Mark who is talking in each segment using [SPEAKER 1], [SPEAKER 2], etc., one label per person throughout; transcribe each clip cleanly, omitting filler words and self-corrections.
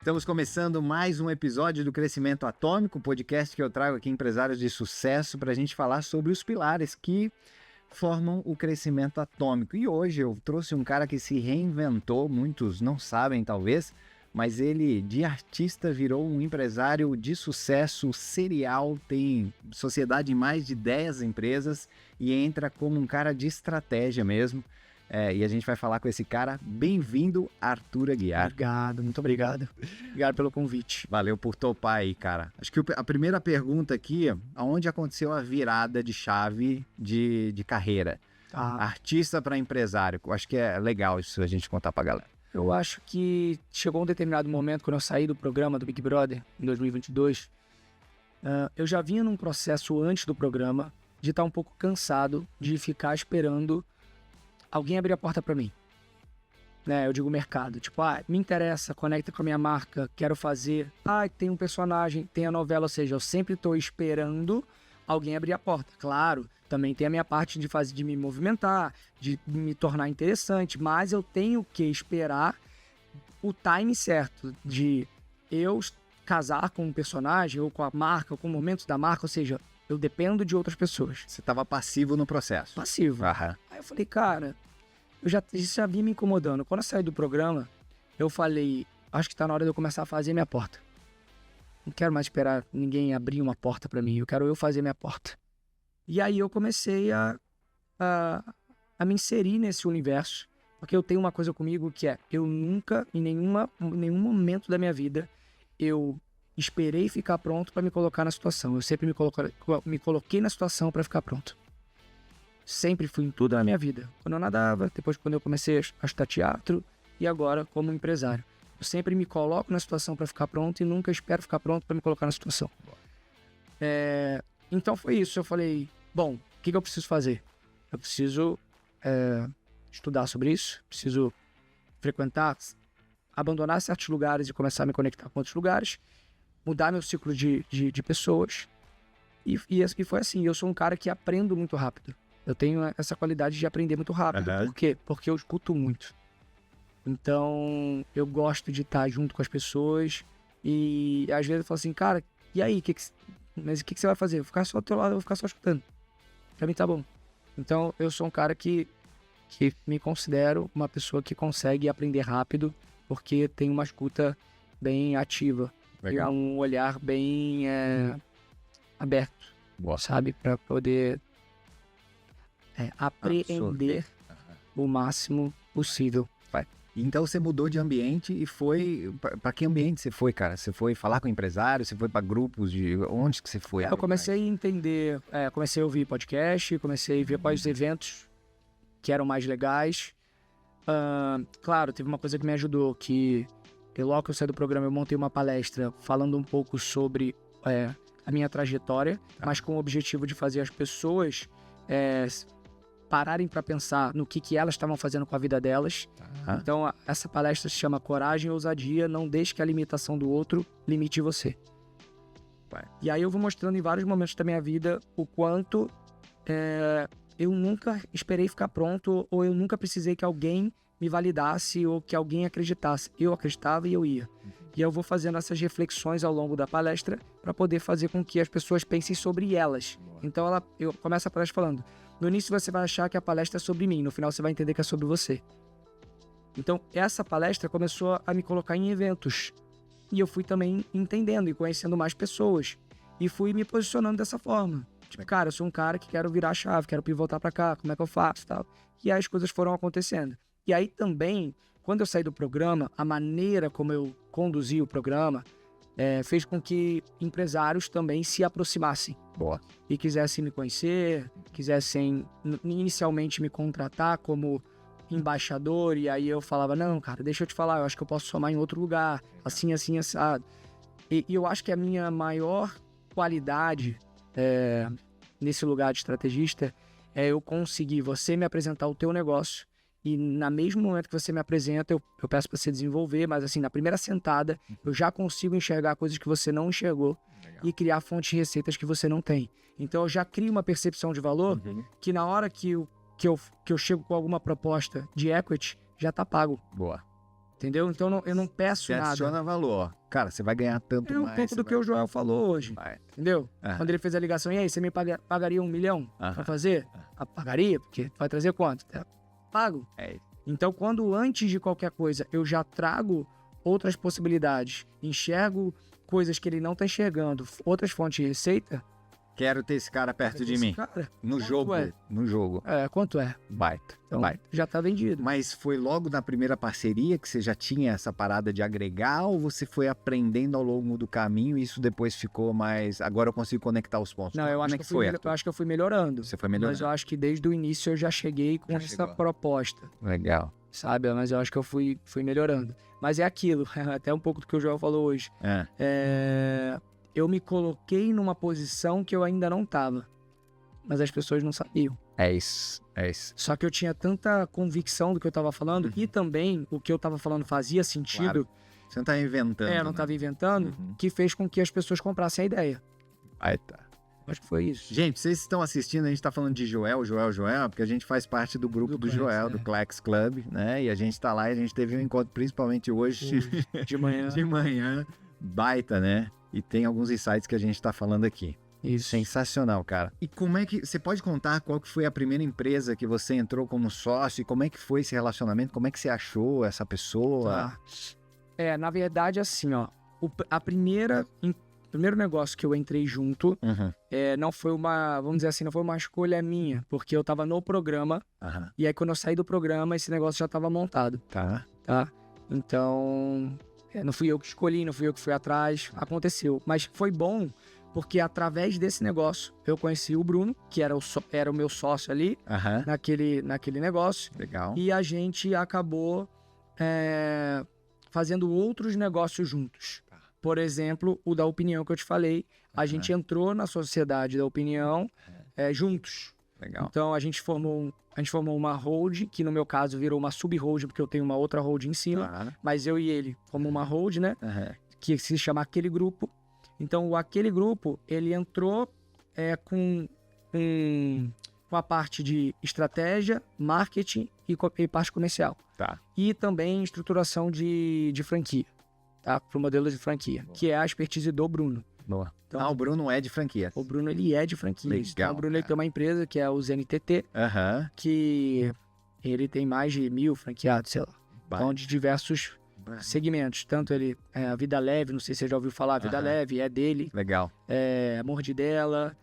[SPEAKER 1] Estamos começando mais um episódio do Crescimento Atômico, podcast que eu trago aqui empresários de sucesso para a gente falar sobre os pilares que formam o crescimento atômico. E hoje eu trouxe um cara que se reinventou, muitos não sabem talvez, mas ele de artista virou um empresário de sucesso serial, tem sociedade em mais de 10 empresas e entra como um cara de estratégia mesmo. E a gente vai falar com esse cara. Bem-vindo, Arthur Aguiar.
[SPEAKER 2] Obrigado, muito obrigado. Obrigado pelo convite.
[SPEAKER 1] Valeu por topar aí, cara. Acho que a primeira pergunta aqui, aonde aconteceu a virada de chave de carreira? Artista para empresário. Acho que é legal isso a gente contar pra galera.
[SPEAKER 2] Eu acho que chegou um determinado momento, quando eu saí do programa do Big Brother, em 2022, eu já vinha num processo antes do programa de estar um pouco cansado de ficar esperando alguém abrir a porta pra mim, né? Eu digo mercado, tipo, me interessa, conecta com a minha marca, quero fazer, tem um personagem, tem a novela, ou seja, eu sempre tô esperando alguém abrir a porta. Claro, também tem a minha parte de me movimentar, de me tornar interessante, mas eu tenho que esperar o time certo de eu casar com um personagem, ou com a marca, ou com o momento da marca, ou seja, eu dependo de outras pessoas.
[SPEAKER 1] Você estava passivo no processo.
[SPEAKER 2] Passivo.
[SPEAKER 1] Aham.
[SPEAKER 2] Aí eu falei, cara, isso já vinha me incomodando. Quando eu saí do programa, eu falei, acho que tá na hora de eu começar a fazer minha porta. Não quero mais esperar ninguém abrir uma porta pra mim, eu quero eu fazer minha porta. E aí eu comecei a me inserir nesse universo, porque eu tenho uma coisa comigo que é, eu nunca, em nenhum momento da minha vida, eu esperei ficar pronto pra me colocar na situação. Eu sempre me coloquei na situação pra ficar pronto. Sempre fui em tudo na minha vida. Quando eu nadava, depois quando eu comecei a estudar teatro e agora como empresário. Eu sempre me coloco na situação para ficar pronto e nunca espero ficar pronto para me colocar na situação. Então foi isso. Eu falei, bom, o que eu preciso fazer? Eu preciso estudar sobre isso, preciso frequentar, abandonar certos lugares e começar a me conectar com outros lugares, mudar meu ciclo de pessoas. E foi assim, eu sou um cara que aprendo muito rápido. Eu tenho essa qualidade de aprender muito rápido.
[SPEAKER 1] Uhum.
[SPEAKER 2] Por quê? Porque eu escuto muito. Então, eu gosto de estar junto com as pessoas e às vezes eu falo assim, cara, e aí, mas o que você vai fazer? Eu vou ficar só ao teu lado, eu vou ficar só escutando. Pra mim tá bom. Então, eu sou um cara que me considero uma pessoa que consegue aprender rápido porque tem uma escuta bem ativa.
[SPEAKER 1] Legal.
[SPEAKER 2] E um olhar bem aberto,
[SPEAKER 1] Boa.
[SPEAKER 2] sabe? Pra poder apreender o máximo possível.
[SPEAKER 1] Então você mudou de ambiente e foi... Para que ambiente você foi, cara? Você foi falar com empresários? Você foi para grupos de... Onde que você foi?
[SPEAKER 2] Eu comecei a entender, comecei a ouvir podcast, comecei a ver quais eventos que eram mais legais. Claro, teve uma coisa que me ajudou, que logo que eu saí do programa eu montei uma palestra falando um pouco sobre a minha trajetória, mas com o objetivo de fazer as pessoas pararem para pensar no que elas estavam fazendo com a vida delas. Então, essa palestra se chama Coragem e Ousadia, não deixe que a limitação do outro limite você. E aí eu vou mostrando em vários momentos da minha vida o quanto eu nunca esperei ficar pronto, ou eu nunca precisei que alguém me validasse ou que alguém acreditasse. Eu acreditava e eu ia. E eu vou fazendo essas reflexões ao longo da palestra para poder fazer com que as pessoas pensem sobre elas. Então eu começo a palestra falando, no início você vai achar que a palestra é sobre mim, no final você vai entender que é sobre você. Então essa palestra começou a me colocar em eventos. E eu fui também entendendo e conhecendo mais pessoas. E fui me posicionando dessa forma. Tipo, cara, eu sou um cara que quero virar a chave, quero pivotar pra cá, como é que eu faço e tal. E aí as coisas foram acontecendo. E aí também, quando eu saí do programa, a maneira como eu conduzi o programa fez com que empresários também se aproximassem.
[SPEAKER 1] Boa.
[SPEAKER 2] E quisessem me conhecer, quisessem inicialmente me contratar como embaixador, e aí eu falava, não, cara, deixa eu te falar, eu acho que eu posso somar em outro lugar, assim, assim, assado. E eu acho que a minha maior qualidade nesse lugar de estrategista é eu conseguir você me apresentar o teu negócio e no mesmo momento que você me apresenta, eu peço para você desenvolver, mas assim, na primeira sentada, eu já consigo enxergar coisas que você não enxergou. Legal. E criar fontes de receitas que você não tem. Então eu já crio uma percepção de valor que na hora que eu chego com alguma proposta de equity, já tá pago.
[SPEAKER 1] Boa.
[SPEAKER 2] Entendeu? Então eu não peço
[SPEAKER 1] Você
[SPEAKER 2] nada.
[SPEAKER 1] adiciona valor. Cara, você vai ganhar tanto
[SPEAKER 2] É um
[SPEAKER 1] mais.
[SPEAKER 2] pouco do que o Joel falou hoje.
[SPEAKER 1] Vai.
[SPEAKER 2] Entendeu?
[SPEAKER 1] Aham.
[SPEAKER 2] Quando ele fez a ligação, e aí, você me pagaria 1 milhão
[SPEAKER 1] Aham.
[SPEAKER 2] pra fazer? Pagaria, porque vai trazer quanto? Pago.
[SPEAKER 1] É isso.
[SPEAKER 2] Então, quando antes de qualquer coisa eu já trago outras possibilidades, enxergo coisas que ele não tá enxergando, outras fontes de receita,
[SPEAKER 1] Quero ter esse cara perto de mim.
[SPEAKER 2] cara,
[SPEAKER 1] No
[SPEAKER 2] quanto
[SPEAKER 1] jogo.
[SPEAKER 2] é?
[SPEAKER 1] No jogo.
[SPEAKER 2] Quanto é?
[SPEAKER 1] Baita.
[SPEAKER 2] Então,
[SPEAKER 1] Baita.
[SPEAKER 2] já tá vendido.
[SPEAKER 1] Mas foi logo na primeira parceria que você já tinha essa parada de agregar ou você foi aprendendo ao longo do caminho e isso depois ficou mais... Agora eu consigo conectar os pontos.
[SPEAKER 2] Não, eu
[SPEAKER 1] Como
[SPEAKER 2] acho,
[SPEAKER 1] é
[SPEAKER 2] que
[SPEAKER 1] que foi,
[SPEAKER 2] eu
[SPEAKER 1] Arthur?
[SPEAKER 2] acho que eu fui melhorando.
[SPEAKER 1] Você foi melhorando.
[SPEAKER 2] Mas eu acho que desde o início eu já cheguei com
[SPEAKER 1] Já
[SPEAKER 2] essa
[SPEAKER 1] chegou.
[SPEAKER 2] proposta,
[SPEAKER 1] Legal.
[SPEAKER 2] sabe? Mas eu acho que eu fui melhorando. Mas é aquilo, até um pouco do que o Joel falou hoje. Eu me coloquei numa posição que eu ainda não tava, mas as pessoas não sabiam.
[SPEAKER 1] É isso. É isso.
[SPEAKER 2] Só que eu tinha tanta convicção do que eu tava falando e também o que eu tava falando fazia sentido,
[SPEAKER 1] Claro. Você não tá inventando.
[SPEAKER 2] não
[SPEAKER 1] né?
[SPEAKER 2] tava inventando,
[SPEAKER 1] Uhum.
[SPEAKER 2] que fez com que as pessoas comprassem a ideia.
[SPEAKER 1] Baita.
[SPEAKER 2] Acho que foi isso.
[SPEAKER 1] Gente, vocês estão assistindo, a gente tá falando de Joel, porque a gente faz parte do grupo
[SPEAKER 2] Do
[SPEAKER 1] do
[SPEAKER 2] Clex,
[SPEAKER 1] Joel,
[SPEAKER 2] é.
[SPEAKER 1] do Clex Club, né? E a gente tá lá e a gente teve um encontro, principalmente hoje,
[SPEAKER 2] De manhã.
[SPEAKER 1] de manhã, baita, né? E tem alguns insights que a gente tá falando aqui.
[SPEAKER 2] Isso.
[SPEAKER 1] Sensacional, cara. E como é que... Você pode contar qual que foi a primeira empresa que você entrou como sócio? E como é que foi esse relacionamento? Como é que você achou essa pessoa?
[SPEAKER 2] Tá. Na verdade, assim, ó. O primeiro negócio que eu entrei junto
[SPEAKER 1] Uhum.
[SPEAKER 2] não foi vamos dizer assim, não foi uma escolha minha, porque eu tava no programa,
[SPEAKER 1] Aham.
[SPEAKER 2] e aí quando eu saí do programa, esse negócio já tava montado,
[SPEAKER 1] Tá.
[SPEAKER 2] tá? Então, não fui eu que escolhi, não fui eu que fui atrás, aconteceu. Mas foi bom, porque através desse negócio, eu conheci o Bruno, que era o meu sócio ali,
[SPEAKER 1] Aham.
[SPEAKER 2] naquele negócio,
[SPEAKER 1] Legal.
[SPEAKER 2] e a gente acabou fazendo outros negócios juntos. Por exemplo, o da opinião que eu te falei, a gente entrou na sociedade da opinião juntos.
[SPEAKER 1] Legal.
[SPEAKER 2] Então a gente formou uma hold, que no meu caso virou uma sub-hold, porque eu tenho uma outra hold em cima,
[SPEAKER 1] Tá.
[SPEAKER 2] mas eu e ele como uma hold, né?
[SPEAKER 1] Aham.
[SPEAKER 2] Que se chama Aquele Grupo. Então aquele grupo, ele entrou com a parte de estratégia, marketing e parte comercial.
[SPEAKER 1] Tá.
[SPEAKER 2] E também estruturação de franquia, tá? Pro modelo de franquia, que é a expertise do Bruno.
[SPEAKER 1] Boa.
[SPEAKER 2] Então,
[SPEAKER 1] O Bruno é de franquia.
[SPEAKER 2] o Bruno, ele é de franquia.
[SPEAKER 1] Legal,
[SPEAKER 2] Então, o Bruno ele
[SPEAKER 1] cara.
[SPEAKER 2] tem uma empresa que é o ZNTT,
[SPEAKER 1] Aham.
[SPEAKER 2] que ele tem mais de 1.000 franqueados, sei lá. Então, de diversos segmentos. Tanto ele, a Vida Leve, não sei se você já ouviu falar, a Vida
[SPEAKER 1] Aham.
[SPEAKER 2] Leve é dele,
[SPEAKER 1] Legal.
[SPEAKER 2] Mordidela,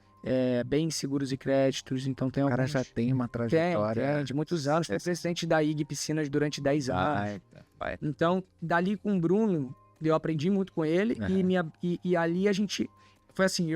[SPEAKER 2] Bens Seguros e Créditos, então tem
[SPEAKER 1] O cara
[SPEAKER 2] alguns...
[SPEAKER 1] já tem uma trajetória.
[SPEAKER 2] Tem, de muitos anos. Foi presidente da IG Piscinas durante 10 anos.
[SPEAKER 1] Vai.
[SPEAKER 2] Então, dali com o Bruno, eu aprendi muito com ele e ali a gente... Foi assim,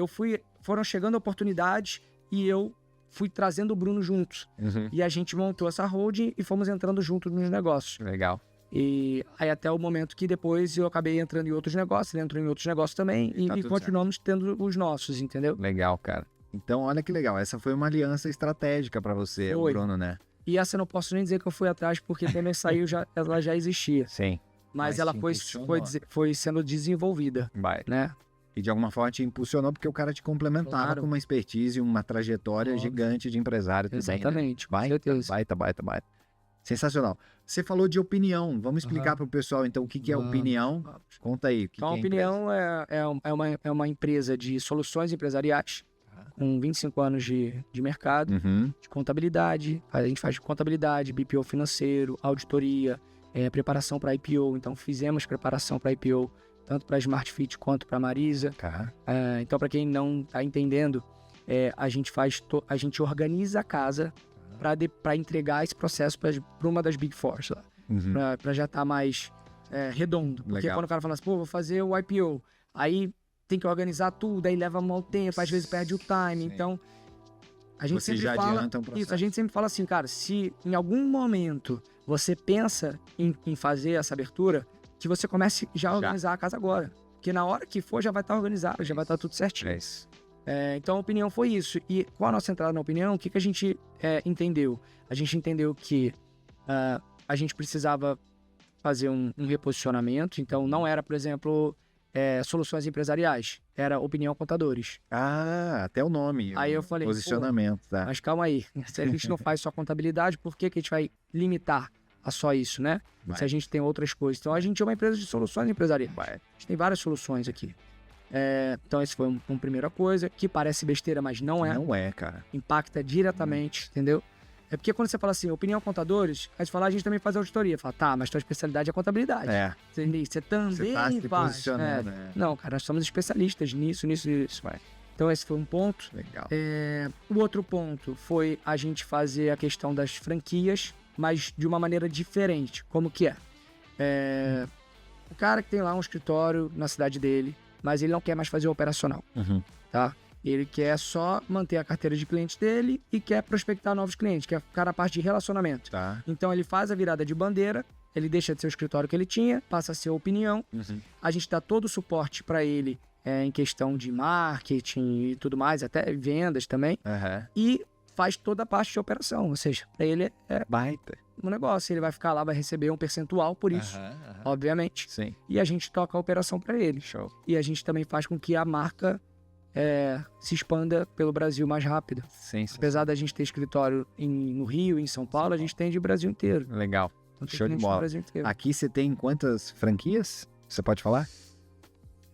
[SPEAKER 2] foram chegando oportunidades e eu fui trazendo o Bruno junto.
[SPEAKER 1] Uhum.
[SPEAKER 2] E a gente montou essa holding e fomos entrando juntos nos negócios.
[SPEAKER 1] Legal.
[SPEAKER 2] E aí até o momento que depois eu acabei entrando em outros negócios, ele entrou em outros negócios também
[SPEAKER 1] E tá
[SPEAKER 2] e
[SPEAKER 1] tudo
[SPEAKER 2] continuamos tendo os nossos, entendeu?
[SPEAKER 1] Legal, cara. Então, olha que legal. Essa foi uma aliança estratégica pra você,
[SPEAKER 2] Foi.
[SPEAKER 1] Bruno, né?
[SPEAKER 2] E essa eu não posso nem dizer que eu fui atrás, porque quando eu saiu, ela já existia.
[SPEAKER 1] Sim.
[SPEAKER 2] Mas
[SPEAKER 1] Mas
[SPEAKER 2] ela
[SPEAKER 1] te
[SPEAKER 2] foi
[SPEAKER 1] impulsionou.
[SPEAKER 2] foi sendo desenvolvida,
[SPEAKER 1] Vai.
[SPEAKER 2] né?
[SPEAKER 1] E de alguma forma te impulsionou porque o cara te complementava
[SPEAKER 2] Claro.
[SPEAKER 1] com uma expertise, uma trajetória
[SPEAKER 2] Óbvio.
[SPEAKER 1] gigante de empresário também. Né?
[SPEAKER 2] Exatamente, com
[SPEAKER 1] Baita,
[SPEAKER 2] certeza.
[SPEAKER 1] baita. Sensacional. Você falou de opinião. Vamos explicar para o pessoal, então, o que é
[SPEAKER 2] Vamos.
[SPEAKER 1] opinião. Conta aí.
[SPEAKER 2] Então, a
[SPEAKER 1] que é
[SPEAKER 2] Opinião é uma empresa de soluções empresariais, com 25 anos de mercado,
[SPEAKER 1] Uhum.
[SPEAKER 2] de contabilidade. A gente faz contabilidade, BPO financeiro, auditoria, preparação para IPO. Então, fizemos preparação para IPO, tanto para Smart Fit quanto para Marisa.
[SPEAKER 1] Tá.
[SPEAKER 2] Então, para quem não está entendendo, a gente organiza a casa para entregar esse processo para uma das Big Four, lá,
[SPEAKER 1] Uhum.
[SPEAKER 2] para já estar mais redondo. Porque
[SPEAKER 1] Legal.
[SPEAKER 2] quando o cara fala assim, pô, vou fazer o IPO, aí tem que organizar tudo, aí leva mal tempo, às vezes perde o time.
[SPEAKER 1] Sim.
[SPEAKER 2] Então, a gente
[SPEAKER 1] Vocês
[SPEAKER 2] sempre
[SPEAKER 1] já
[SPEAKER 2] fala
[SPEAKER 1] adiantam o processo.
[SPEAKER 2] isso, a gente sempre fala assim, cara, se em algum momento você pensa em fazer essa abertura, que você comece já a organizar a casa agora. Porque na hora que for, já vai estar organizado, já vai estar tudo certinho.
[SPEAKER 1] É isso.
[SPEAKER 2] Então a opinião foi isso. E com a nossa entrada na opinião, o que a gente entendeu? A gente entendeu que a gente precisava fazer um reposicionamento. Então não era, por exemplo, soluções empresariais. Era opinião contadores.
[SPEAKER 1] Ah, até o nome.
[SPEAKER 2] Aí
[SPEAKER 1] o
[SPEAKER 2] eu falei,
[SPEAKER 1] posicionamento, tá?
[SPEAKER 2] Mas calma aí. Se a gente não faz só contabilidade, por que a gente vai limitar a só isso, né?
[SPEAKER 1] Vai.
[SPEAKER 2] Se a gente tem outras coisas. Então, a gente é uma empresa de soluções empresariais.
[SPEAKER 1] Vai.
[SPEAKER 2] A gente tem várias soluções aqui. Então, esse foi uma primeira coisa, que parece besteira, mas não é.
[SPEAKER 1] Não é, cara.
[SPEAKER 2] Impacta diretamente, entendeu? É porque quando você fala assim, opinião contadores, aí você fala, a gente também faz auditoria. Fala, tá, mas tua especialidade é contabilidade. Você também
[SPEAKER 1] Você tá se
[SPEAKER 2] faz.
[SPEAKER 1] posicionando.
[SPEAKER 2] Não, cara, nós somos especialistas nisso.
[SPEAKER 1] Vai.
[SPEAKER 2] Então, esse foi um ponto.
[SPEAKER 1] Legal.
[SPEAKER 2] O outro ponto foi a gente fazer a questão das franquias, mas de uma maneira diferente. Como que é? O cara que tem lá um escritório na cidade dele, mas ele não quer mais fazer o operacional, tá? Ele quer só manter a carteira de clientes dele e quer prospectar novos clientes, quer ficar na parte de relacionamento.
[SPEAKER 1] Tá.
[SPEAKER 2] Então, ele faz a virada de bandeira, ele deixa de ser o escritório que ele tinha, passa a ser a opinião. A gente dá todo o suporte para ele em questão de marketing e tudo mais, até vendas também. E faz toda a parte de operação, ou seja, para ele é
[SPEAKER 1] Baita.
[SPEAKER 2] um negócio. Ele vai ficar lá, vai receber um percentual por isso, obviamente.
[SPEAKER 1] Sim.
[SPEAKER 2] E a gente toca a operação para ele.
[SPEAKER 1] Show.
[SPEAKER 2] E a gente também faz com que a marca se expanda pelo Brasil mais rápido. Apesar da gente ter escritório no Rio, em São Paulo, a gente tem de Brasil inteiro.
[SPEAKER 1] Legal.
[SPEAKER 2] Então, tem
[SPEAKER 1] Show de
[SPEAKER 2] cliente no
[SPEAKER 1] bola.
[SPEAKER 2] Brasil inteiro.
[SPEAKER 1] Aqui você tem quantas franquias? Você pode falar?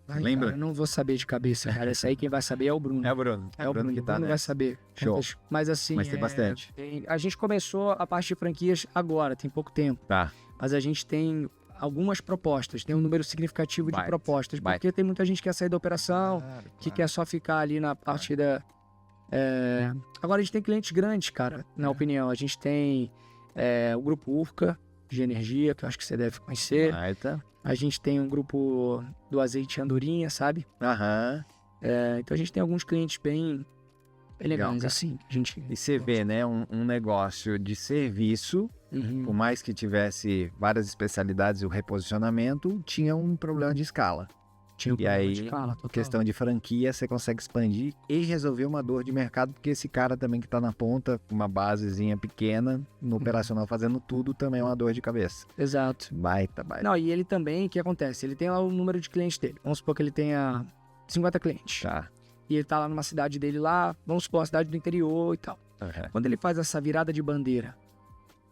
[SPEAKER 2] Ai,
[SPEAKER 1] lembra?
[SPEAKER 2] Cara, eu não vou saber de cabeça, cara. Esse aí quem vai saber é o Bruno.
[SPEAKER 1] É o Bruno.
[SPEAKER 2] É o Bruno
[SPEAKER 1] que tá,
[SPEAKER 2] Bruno
[SPEAKER 1] né?
[SPEAKER 2] vai saber.
[SPEAKER 1] Show.
[SPEAKER 2] Mas assim...
[SPEAKER 1] Mas tem bastante.
[SPEAKER 2] A gente começou a parte de franquias agora, tem pouco tempo.
[SPEAKER 1] Tá.
[SPEAKER 2] Mas a gente tem algumas propostas, tem um número significativo de
[SPEAKER 1] Baita,
[SPEAKER 2] propostas.
[SPEAKER 1] baita.
[SPEAKER 2] Porque tem muita gente que quer sair da operação, que quer só ficar ali na parte da... Agora a gente tem clientes grandes, cara, na opinião. A gente tem o Grupo Urca, de energia, que eu acho que você deve conhecer.
[SPEAKER 1] Baita.
[SPEAKER 2] A gente tem um grupo do azeite Andorinha, sabe? Então a gente tem alguns clientes bem
[SPEAKER 1] Legal,
[SPEAKER 2] legais,
[SPEAKER 1] cara.
[SPEAKER 2] assim. A gente...
[SPEAKER 1] E você vê, né, um negócio de serviço, por mais que tivesse várias especialidades e o reposicionamento, tinha um problema de escala.
[SPEAKER 2] Tinha um
[SPEAKER 1] E aí,
[SPEAKER 2] de escala, total.
[SPEAKER 1] questão de franquia, você consegue expandir e resolver uma dor de mercado, porque esse cara também que tá na ponta, com uma basezinha pequena, no operacional fazendo tudo, também é uma dor de cabeça.
[SPEAKER 2] Exato.
[SPEAKER 1] Baita.
[SPEAKER 2] Não, e ele também, o que acontece? Ele tem lá o número de clientes dele. Vamos supor que ele tenha 50 clientes.
[SPEAKER 1] Tá.
[SPEAKER 2] E ele tá lá numa cidade dele lá, vamos supor, uma cidade do interior e tal. Quando ele faz essa virada de bandeira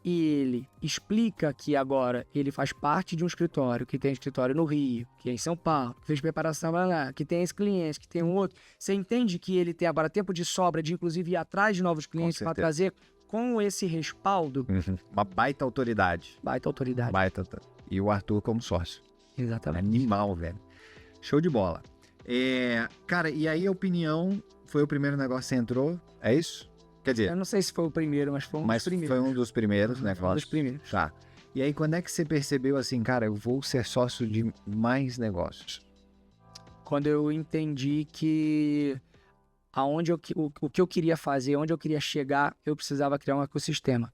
[SPEAKER 2] e ele explica que agora ele faz parte de um escritório, que tem escritório no Rio, que é em São Paulo, que fez preparação lá, que tem esse cliente, que tem um outro, você entende que ele tem agora tempo de sobra de inclusive ir atrás de novos clientes para trazer com esse respaldo.
[SPEAKER 1] Uma baita autoridade.
[SPEAKER 2] Baita autoridade.
[SPEAKER 1] E o Arthur como sócio.
[SPEAKER 2] Exatamente.
[SPEAKER 1] Animal, velho. Show de bola. Cara, e aí a opinião foi o primeiro negócio que você entrou, é isso? Quer dizer,
[SPEAKER 2] Eu não sei se foi o primeiro, mas foi um dos primeiros.
[SPEAKER 1] foi um dos primeiros negócios.
[SPEAKER 2] Um dos primeiros.
[SPEAKER 1] Tá. E aí, quando é que você percebeu assim, cara, eu vou ser sócio de mais negócios?
[SPEAKER 2] Quando eu entendi que o que eu queria fazer, onde eu queria chegar, eu precisava criar um ecossistema.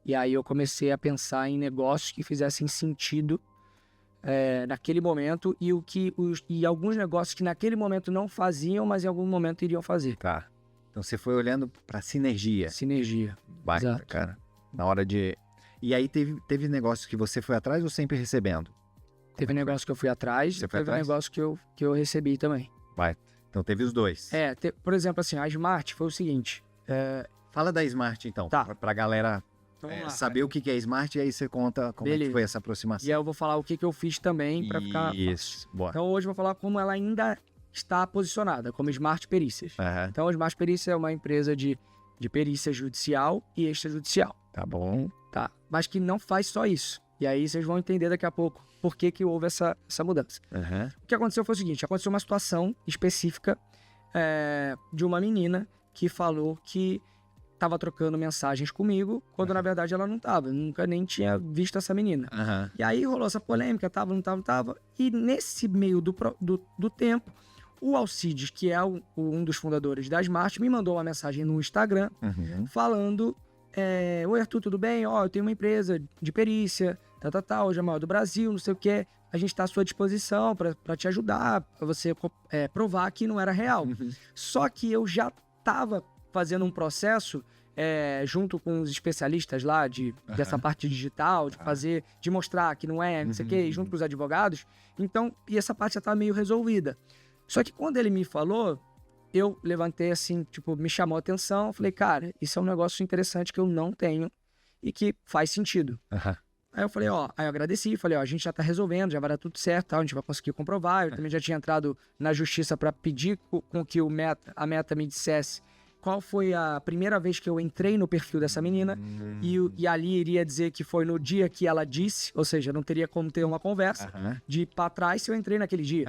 [SPEAKER 2] E aí eu comecei a pensar em negócios que fizessem sentido naquele momento e alguns negócios que naquele momento não faziam, mas em algum momento iriam fazer.
[SPEAKER 1] Tá. Então você foi olhando pra sinergia.
[SPEAKER 2] Sinergia.
[SPEAKER 1] Baita,
[SPEAKER 2] Exato.
[SPEAKER 1] cara. Na hora de... E aí teve negócio que você foi atrás ou sempre recebendo?
[SPEAKER 2] Teve negócio que eu fui atrás,
[SPEAKER 1] Você foi
[SPEAKER 2] teve
[SPEAKER 1] atrás?
[SPEAKER 2] negócio que eu recebi também.
[SPEAKER 1] Baita. Então teve os dois.
[SPEAKER 2] Por exemplo, assim, a Smart foi o seguinte.
[SPEAKER 1] Fala da Smart, então.
[SPEAKER 2] Tá.
[SPEAKER 1] Pra galera
[SPEAKER 2] Vamos lá,
[SPEAKER 1] saber o que é Smart e aí você conta como é que
[SPEAKER 2] Beleza.
[SPEAKER 1] foi essa aproximação.
[SPEAKER 2] E aí eu vou falar o que eu fiz também para ficar...
[SPEAKER 1] Isso. Boa.
[SPEAKER 2] Então hoje eu vou falar como ela ainda está posicionada, como Smart Perícias. Então a Smart Perícia é uma empresa de perícia judicial e extrajudicial.
[SPEAKER 1] Tá bom.
[SPEAKER 2] Tá. Mas que não faz só isso. E aí vocês vão entender daqui a pouco por que houve essa mudança. O que aconteceu foi o seguinte, aconteceu uma situação específica de uma menina que falou que estava trocando mensagens comigo, quando na verdade ela não estava. Eu nunca nem tinha visto essa menina. E aí rolou essa polêmica, não tava. E nesse meio do tempo, o Alcides, que é um dos fundadores da Smart, me mandou uma mensagem no Instagram falando: Oi, Arthur, tudo bem? Eu tenho uma empresa de perícia, hoje é a maior do Brasil, não sei o quê. A gente está à sua disposição para te ajudar, para você provar que não era real. Só que eu já estava fazendo um processo junto com os especialistas lá dessa parte digital, de mostrar que não é, não sei o quê, junto com os advogados. Então, e essa parte já estava meio resolvida. Só que quando ele me falou, eu levantei assim, me chamou a atenção, falei, cara, isso é um negócio interessante que eu não tenho e que faz sentido. Aí eu falei, aí eu agradeci, falei, a gente já tá resolvendo, já vai dar tudo certo, tal, a gente vai conseguir comprovar. Eu também já tinha entrado na justiça para pedir com que a Meta me dissesse qual foi a primeira vez que eu entrei no perfil dessa menina, e ali iria dizer que foi no dia que ela disse, ou seja, não teria como ter uma conversa de ir pra trás se eu entrei naquele dia.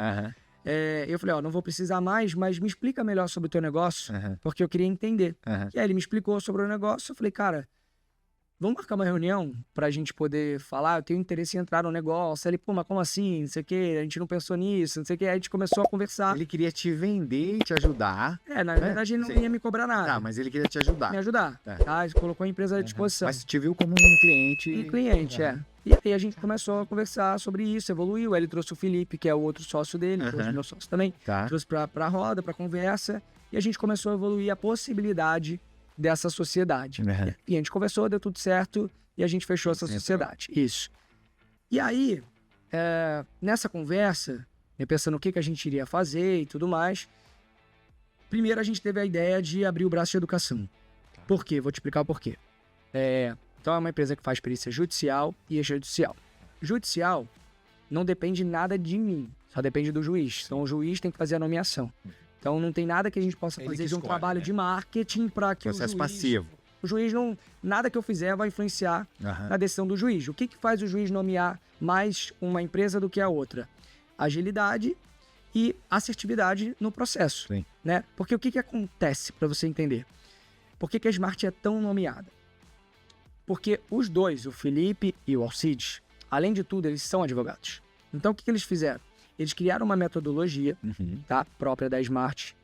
[SPEAKER 2] Eu falei, não vou precisar mais, mas me explica melhor sobre o teu negócio, porque eu queria entender. E aí ele me explicou sobre o negócio, eu falei, cara, vamos marcar uma reunião pra gente poder falar, eu tenho interesse em entrar no negócio. Aí ele, pô, mas como assim, não sei o quê, a gente não pensou nisso, não sei o quê. Aí a gente começou a conversar.
[SPEAKER 1] Ele queria te vender e te ajudar.
[SPEAKER 2] Na verdade ele não ia me cobrar nada.
[SPEAKER 1] Tá, mas ele queria te ajudar.
[SPEAKER 2] Me ajudar, tá? Ele colocou a empresa à disposição.
[SPEAKER 1] Mas te viu como um cliente.
[SPEAKER 2] Um cliente, E aí a gente começou a conversar sobre isso, evoluiu. Aí ele trouxe o Felipe, que é o outro sócio dele, trouxe meu sócio também. Trouxe pra roda, pra conversa. E a gente começou a evoluir a possibilidade dessa sociedade. E a gente conversou, deu tudo certo e a gente fechou essa sociedade. Isso. E aí, nessa conversa, pensando no que a gente iria fazer e tudo mais, primeiro a gente teve a ideia de abrir o braço de educação. Por quê? Vou te explicar o porquê. Então é uma empresa que faz perícia judicial e extrajudicial. Judicial não depende nada de mim, só depende do juiz. Então o juiz tem que fazer a nomeação. Então não tem nada que a gente possa fazer de um trabalho de marketing para que
[SPEAKER 1] processo
[SPEAKER 2] o juiz...
[SPEAKER 1] passivo.
[SPEAKER 2] O juiz não... Nada que eu fizer vai influenciar na decisão do juiz. O que faz o juiz nomear mais uma empresa do que a outra? Agilidade e assertividade no processo.
[SPEAKER 1] Sim.
[SPEAKER 2] Né? Porque o que acontece, para você entender? Por que a Smart é tão nomeada? Porque os dois, o Felipe e o Alcides, além de tudo, eles são advogados. Então o que eles fizeram? Eles criaram uma metodologia própria da Smart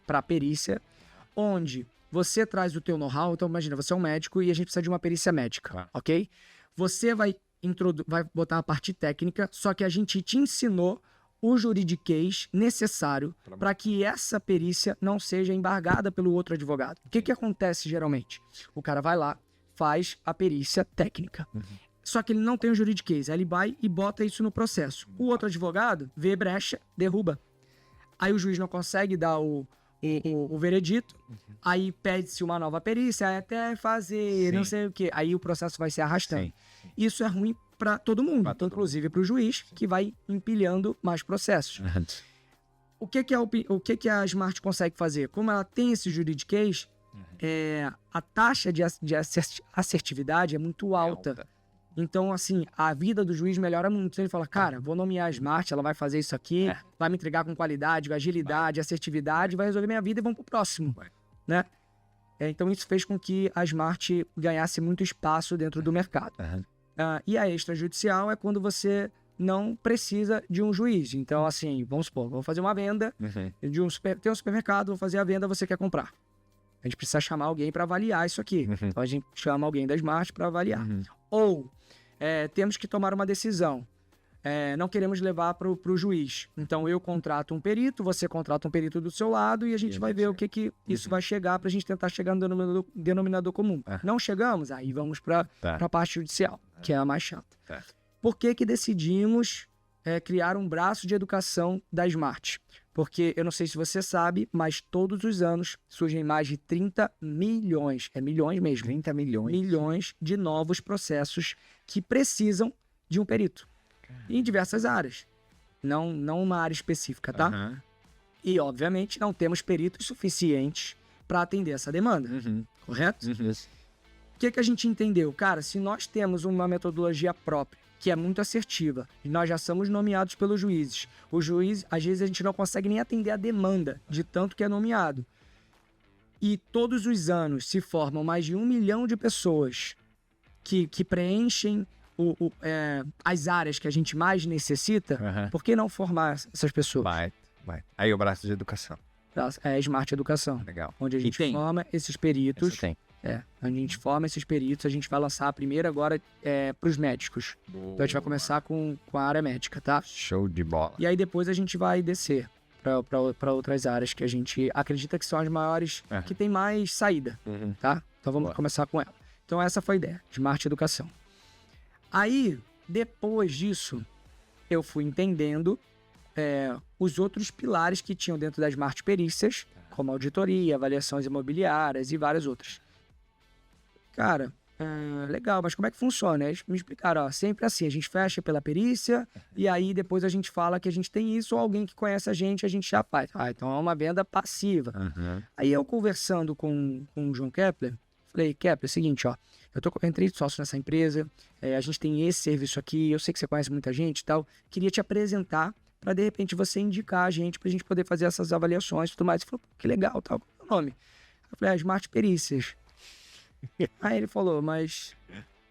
[SPEAKER 2] para perícia, onde você traz o teu know-how. Então imagina, você é um médico e a gente precisa de uma perícia médica, ok? Você vai botar a parte técnica, só que a gente te ensinou o juridiquês necessário para que essa perícia não seja embargada pelo outro advogado. O que acontece geralmente? O cara vai lá, faz a perícia técnica. Só que ele não tem o juridiquês. Aí ele vai e bota isso no processo. O outro advogado vê brecha, derruba. Aí o juiz não consegue dar o veredito. Aí pede-se uma nova perícia, até fazer não sei o quê. Aí o processo vai se arrastando. Isso é ruim para todo mundo, inclusive para o juiz, que vai empilhando mais processos. O que a Smart consegue fazer? Como ela tem esse juridiquês, a taxa de assertividade é muito alta. Então, assim, a vida do juiz melhora muito. Ele fala, cara, vou nomear a Smart, ela vai fazer isso aqui, vai me entregar com qualidade, com agilidade, assertividade, vai resolver minha vida e vamos pro próximo, né? Então, isso fez com que a Smart ganhasse muito espaço dentro do mercado. E a extrajudicial é quando você não precisa de um juiz. Então, assim, vamos supor, vou fazer uma venda, tem um supermercado, vou fazer a venda, você quer comprar. A gente precisa chamar alguém para avaliar isso aqui. Então, a gente chama alguém da Smart para avaliar. Ou temos que tomar uma decisão. Não queremos levar para o juiz. Então, eu contrato um perito, você contrata um perito do seu lado e a gente vai ver o que isso vai chegar para a gente tentar chegar no denominador comum. Não chegamos? Aí vamos para a parte judicial, que é a mais chata. Por que decidimos criar um braço de educação da Smart? Porque, eu não sei se você sabe, mas todos os anos surgem mais de 30 milhões, milhões mesmo.
[SPEAKER 1] 30 milhões.
[SPEAKER 2] Milhões de novos processos que precisam de um perito. Em diversas áreas. Não uma área específica, tá? E, obviamente, não temos peritos suficientes para atender essa demanda. Correto? O que a gente entendeu? Cara, se nós temos uma metodologia própria, que é muito assertiva, e nós já somos nomeados pelos juízes. O juiz, às vezes, a gente não consegue nem atender a demanda de tanto que é nomeado. E todos os anos se formam mais de 1 milhão de pessoas que preenchem as áreas que a gente mais necessita. Por que não formar essas pessoas?
[SPEAKER 1] Vai. Aí o braço de educação.
[SPEAKER 2] É Smart Educação.
[SPEAKER 1] Legal.
[SPEAKER 2] Onde a gente forma esses peritos.
[SPEAKER 1] Tem.
[SPEAKER 2] Onde a gente forma esses peritos, a gente vai lançar a primeira agora para os médicos.
[SPEAKER 1] Boa.
[SPEAKER 2] Então a gente vai começar com a área médica, tá?
[SPEAKER 1] Show de bola.
[SPEAKER 2] E aí depois a gente vai descer para outras áreas que a gente acredita que são as maiores, que tem mais saída, tá? Então vamos começar com ela. Então essa foi a ideia, Smart Educação. Aí, depois disso, eu fui entendendo os outros pilares que tinham dentro das Smart Perícias, como auditoria, avaliações imobiliárias e várias outras. Cara, legal, mas como é que funciona? Eles me explicaram, ó, sempre assim, a gente fecha pela perícia e aí depois a gente fala que a gente tem isso ou alguém que conhece a gente já faz. Então é uma venda passiva. Aí eu conversando com o João Kepler, falei, Kepler, é o seguinte, ó, entrei de sócio nessa empresa, a gente tem esse serviço aqui, eu sei que você conhece muita gente e tal, queria te apresentar para de repente você indicar a gente pra gente poder fazer essas avaliações e tudo mais. Ele falou, que legal, tal, qual é o nome? Eu falei, Smart Perícias. Aí ele falou, mas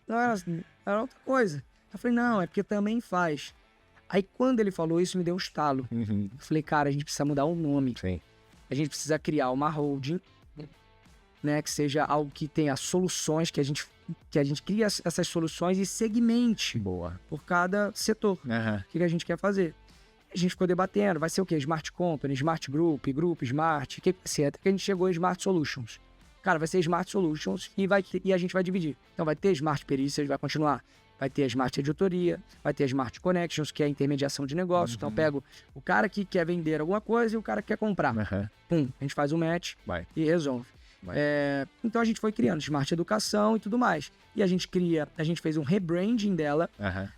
[SPEAKER 2] não era outra coisa. Eu falei, não, é porque também faz. Aí quando ele falou isso, me deu um estalo. Eu falei, cara, a gente precisa mudar o nome.
[SPEAKER 1] Sim.
[SPEAKER 2] A gente precisa criar uma holding, né, que seja algo que tenha soluções, que a gente cria essas soluções e segmente
[SPEAKER 1] Boa.
[SPEAKER 2] por cada setor. O que a gente quer fazer. A gente ficou debatendo, vai ser o quê? Smart Company, Smart Group, Group Smart, o que vai ser? Até que a gente chegou em Smart Solutions. Cara, vai ser Smart Solutions e a gente vai dividir. Então vai ter Smart Perícias, vai continuar. Vai ter a Smart Editoria, vai ter a Smart Connections, que é a intermediação de negócio. Então pego o cara que quer vender alguma coisa e o cara que quer comprar. Pum, a gente faz um match e resolve. Então a gente foi criando Smart Educação e tudo mais. E a gente fez um rebranding dela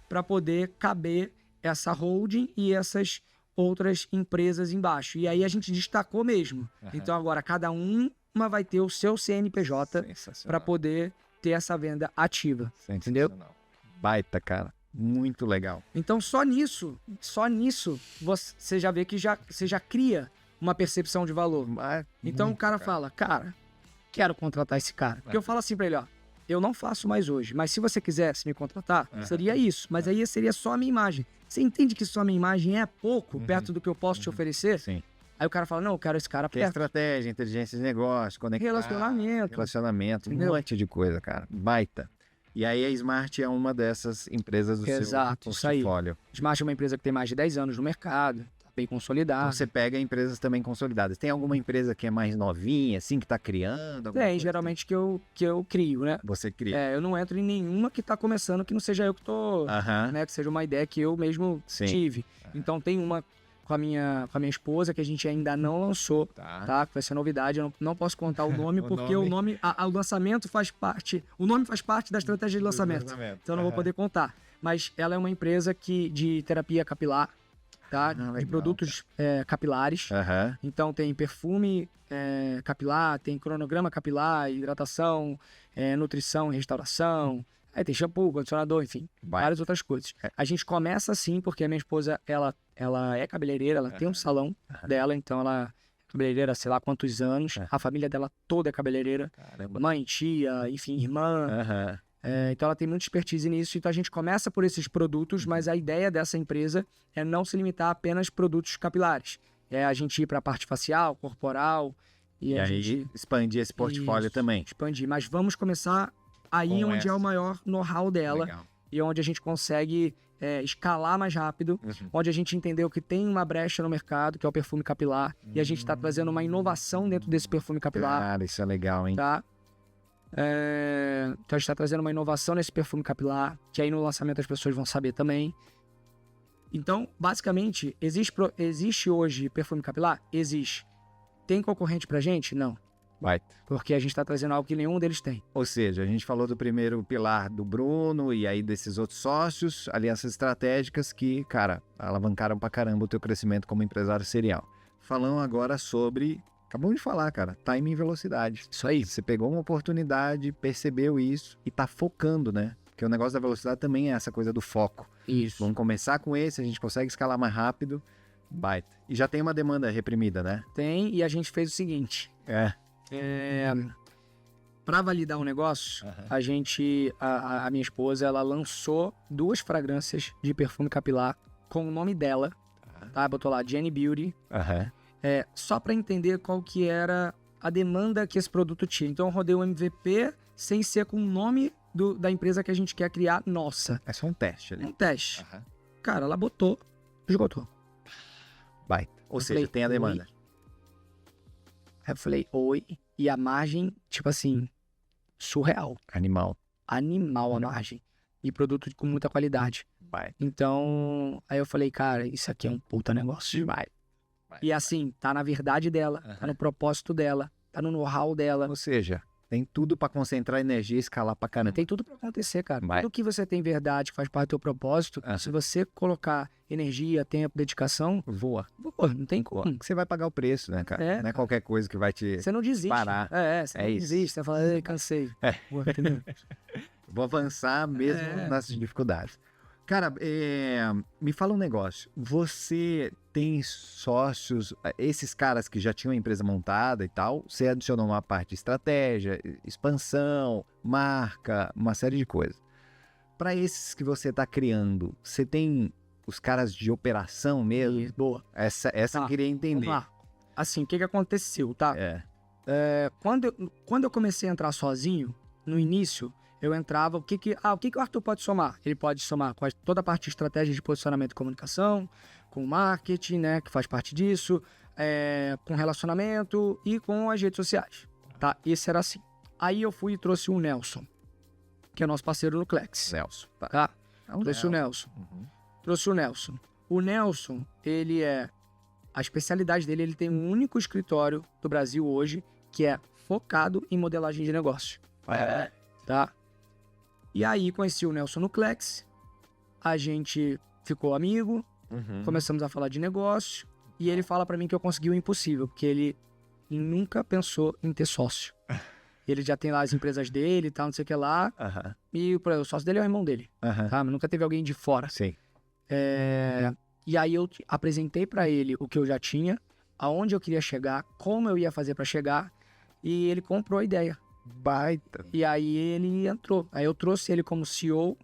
[SPEAKER 2] para poder caber essa holding e essas outras empresas embaixo. E aí a gente destacou mesmo. Então agora cada uma vai ter o seu CNPJ para poder ter essa venda ativa. Entendeu?
[SPEAKER 1] Baita, cara. Muito legal.
[SPEAKER 2] Então só nisso, você já vê que você já cria uma percepção de valor. Então o cara fala, cara, quero contratar esse cara. Porque eu falo assim pra ele, ó, eu não faço mais hoje, mas se você quisesse me contratar, seria isso. Mas aí seria só a minha imagem. Você entende que só a minha imagem é pouco perto do que eu posso te oferecer?
[SPEAKER 1] Sim.
[SPEAKER 2] Aí o cara fala, não, eu quero esse cara
[SPEAKER 1] perto. Estratégia, inteligência de negócio, conectar. Relacionamento,
[SPEAKER 2] entendeu?
[SPEAKER 1] Um monte de coisa, cara. Baita. E aí a Smart é uma dessas empresas do seu portfólio.
[SPEAKER 2] Smart é uma empresa que tem mais de 10 anos no mercado, tá bem consolidada.
[SPEAKER 1] Então você pega empresas também consolidadas. Tem alguma empresa que é mais novinha, assim, que tá criando?
[SPEAKER 2] Tem, geralmente assim? que eu crio, né?
[SPEAKER 1] Você cria.
[SPEAKER 2] Eu não entro em nenhuma que tá começando que não seja eu que tô, né? Que seja uma ideia que eu mesmo tive. Então tem uma com a minha esposa que a gente ainda não lançou, tá? Que vai ser novidade. Eu não posso contar o nome porque o nome, o lançamento faz parte, o nome faz parte da estratégia de lançamento. Então eu não vou poder contar. Mas ela é uma empresa de terapia capilar, tá? De produtos capilares. Então tem perfume capilar, tem cronograma capilar, hidratação, nutrição, restauração. Aí tem shampoo, condicionador, enfim, várias outras coisas. A gente começa assim, porque a minha esposa, ela é cabeleireira, ela tem um salão dela, então ela é cabeleireira há sei lá quantos anos. A família dela toda é cabeleireira. Caramba. Mãe, tia, enfim, irmã. Então ela tem muita expertise nisso. Então a gente começa por esses produtos, mas a ideia dessa empresa é não se limitar a apenas produtos capilares. É a gente ir para a parte facial, corporal.
[SPEAKER 1] E aí expandir esse portfólio também.
[SPEAKER 2] Expandir, mas vamos começar aí onde é o maior know-how dela. Legal. E onde a gente consegue escalar mais rápido, onde a gente entendeu que tem uma brecha no mercado, que é o perfume capilar, e a gente está trazendo uma inovação dentro desse perfume capilar.
[SPEAKER 1] Cara, isso é legal, hein?
[SPEAKER 2] Tá? Então a gente está trazendo uma inovação nesse perfume capilar, que aí no lançamento as pessoas vão saber também. Então, basicamente, existe hoje perfume capilar? Existe. Tem concorrente pra gente? Não. Porque a gente está trazendo algo que nenhum deles tem.
[SPEAKER 1] Ou seja, a gente falou do primeiro pilar do Bruno e aí desses outros sócios, alianças estratégicas que, cara, alavancaram pra caramba o teu crescimento como empresário serial. Falando agora sobre, acabamos de falar, cara, timing e velocidade.
[SPEAKER 2] Isso aí.
[SPEAKER 1] Você pegou uma oportunidade, percebeu isso e tá focando, né? Porque o negócio da velocidade também é essa coisa do foco.
[SPEAKER 2] Isso.
[SPEAKER 1] Vamos começar com esse, a gente consegue escalar mais rápido. Baita. E já tem uma demanda reprimida, né?
[SPEAKER 2] Tem, e a gente fez o seguinte. Para validar o negócio, a minha esposa, ela lançou 2 fragrâncias de perfume capilar com o nome dela, tá? Botou lá Jenny Beauty, só para entender qual que era a demanda que esse produto tinha. Então eu rodei um MVP sem ser com o nome da empresa que a gente quer criar, nossa.
[SPEAKER 1] É só um teste ali.
[SPEAKER 2] Um teste. Cara, ela botou, esgotou.
[SPEAKER 1] Baita. Ou seja, tem a demanda.
[SPEAKER 2] Aí eu falei, oi. E a margem, tipo assim, surreal.
[SPEAKER 1] Animal
[SPEAKER 2] a margem. E produto com muita qualidade. Então, aí eu falei, cara, isso aqui é um puta negócio. E assim, tá na verdade dela, tá no propósito dela, tá no know-how dela.
[SPEAKER 1] Ou seja, Tem tudo pra concentrar energia e escalar pra caramba.
[SPEAKER 2] Tem tudo pra acontecer, cara.
[SPEAKER 1] Vai.
[SPEAKER 2] Tudo que você tem verdade, que faz parte do teu propósito, se você colocar energia, tempo, dedicação,
[SPEAKER 1] Voa.
[SPEAKER 2] pô, não tem como.
[SPEAKER 1] Você vai pagar o preço, né, cara? Não é qualquer coisa que vai te
[SPEAKER 2] Você não desiste.
[SPEAKER 1] parar.
[SPEAKER 2] Você
[SPEAKER 1] É
[SPEAKER 2] não
[SPEAKER 1] isso.
[SPEAKER 2] desiste. Você fala, "Ei, cansei." Pô, entendeu?
[SPEAKER 1] Vou avançar mesmo nas dificuldades. Cara, me fala um negócio. Você tem sócios, esses caras que já tinham a empresa montada e tal, você adicionou uma parte de estratégia, expansão, marca, uma série de coisas. Para esses que você está criando, você tem os caras de operação mesmo?
[SPEAKER 2] Boa.
[SPEAKER 1] Essa eu queria entender.
[SPEAKER 2] Vamos lá. Assim, o que aconteceu, tá? Quando eu comecei a entrar sozinho, no início, eu entrava, o que o Arthur pode somar? Ele pode somar com toda a parte de estratégia de posicionamento e comunicação, com marketing, né, que faz parte disso, com relacionamento e com as redes sociais, tá? Esse era assim. Aí eu fui e trouxe o Nelson, que é nosso parceiro no Clex.
[SPEAKER 1] Nelson.
[SPEAKER 2] Tá? Trouxe o Nelson. Trouxe o Nelson. O Nelson, a especialidade dele, ele tem um único escritório do Brasil hoje que é focado em modelagem de negócio. Tá? E aí conheci o Nelson no Clex, a gente ficou amigo, começamos a falar de negócio, e ele fala pra mim que eu consegui o impossível, porque ele nunca pensou em ter sócio. Ele já tem lá as empresas dele e tal, não sei o que lá, e o sócio dele é o irmão dele, tá? Mas nunca teve alguém de fora.
[SPEAKER 1] Sim.
[SPEAKER 2] E aí eu apresentei pra ele o que eu já tinha, aonde eu queria chegar, como eu ia fazer pra chegar, e ele comprou a ideia.
[SPEAKER 1] Baita.
[SPEAKER 2] E aí ele entrou. Aí eu trouxe ele como CEO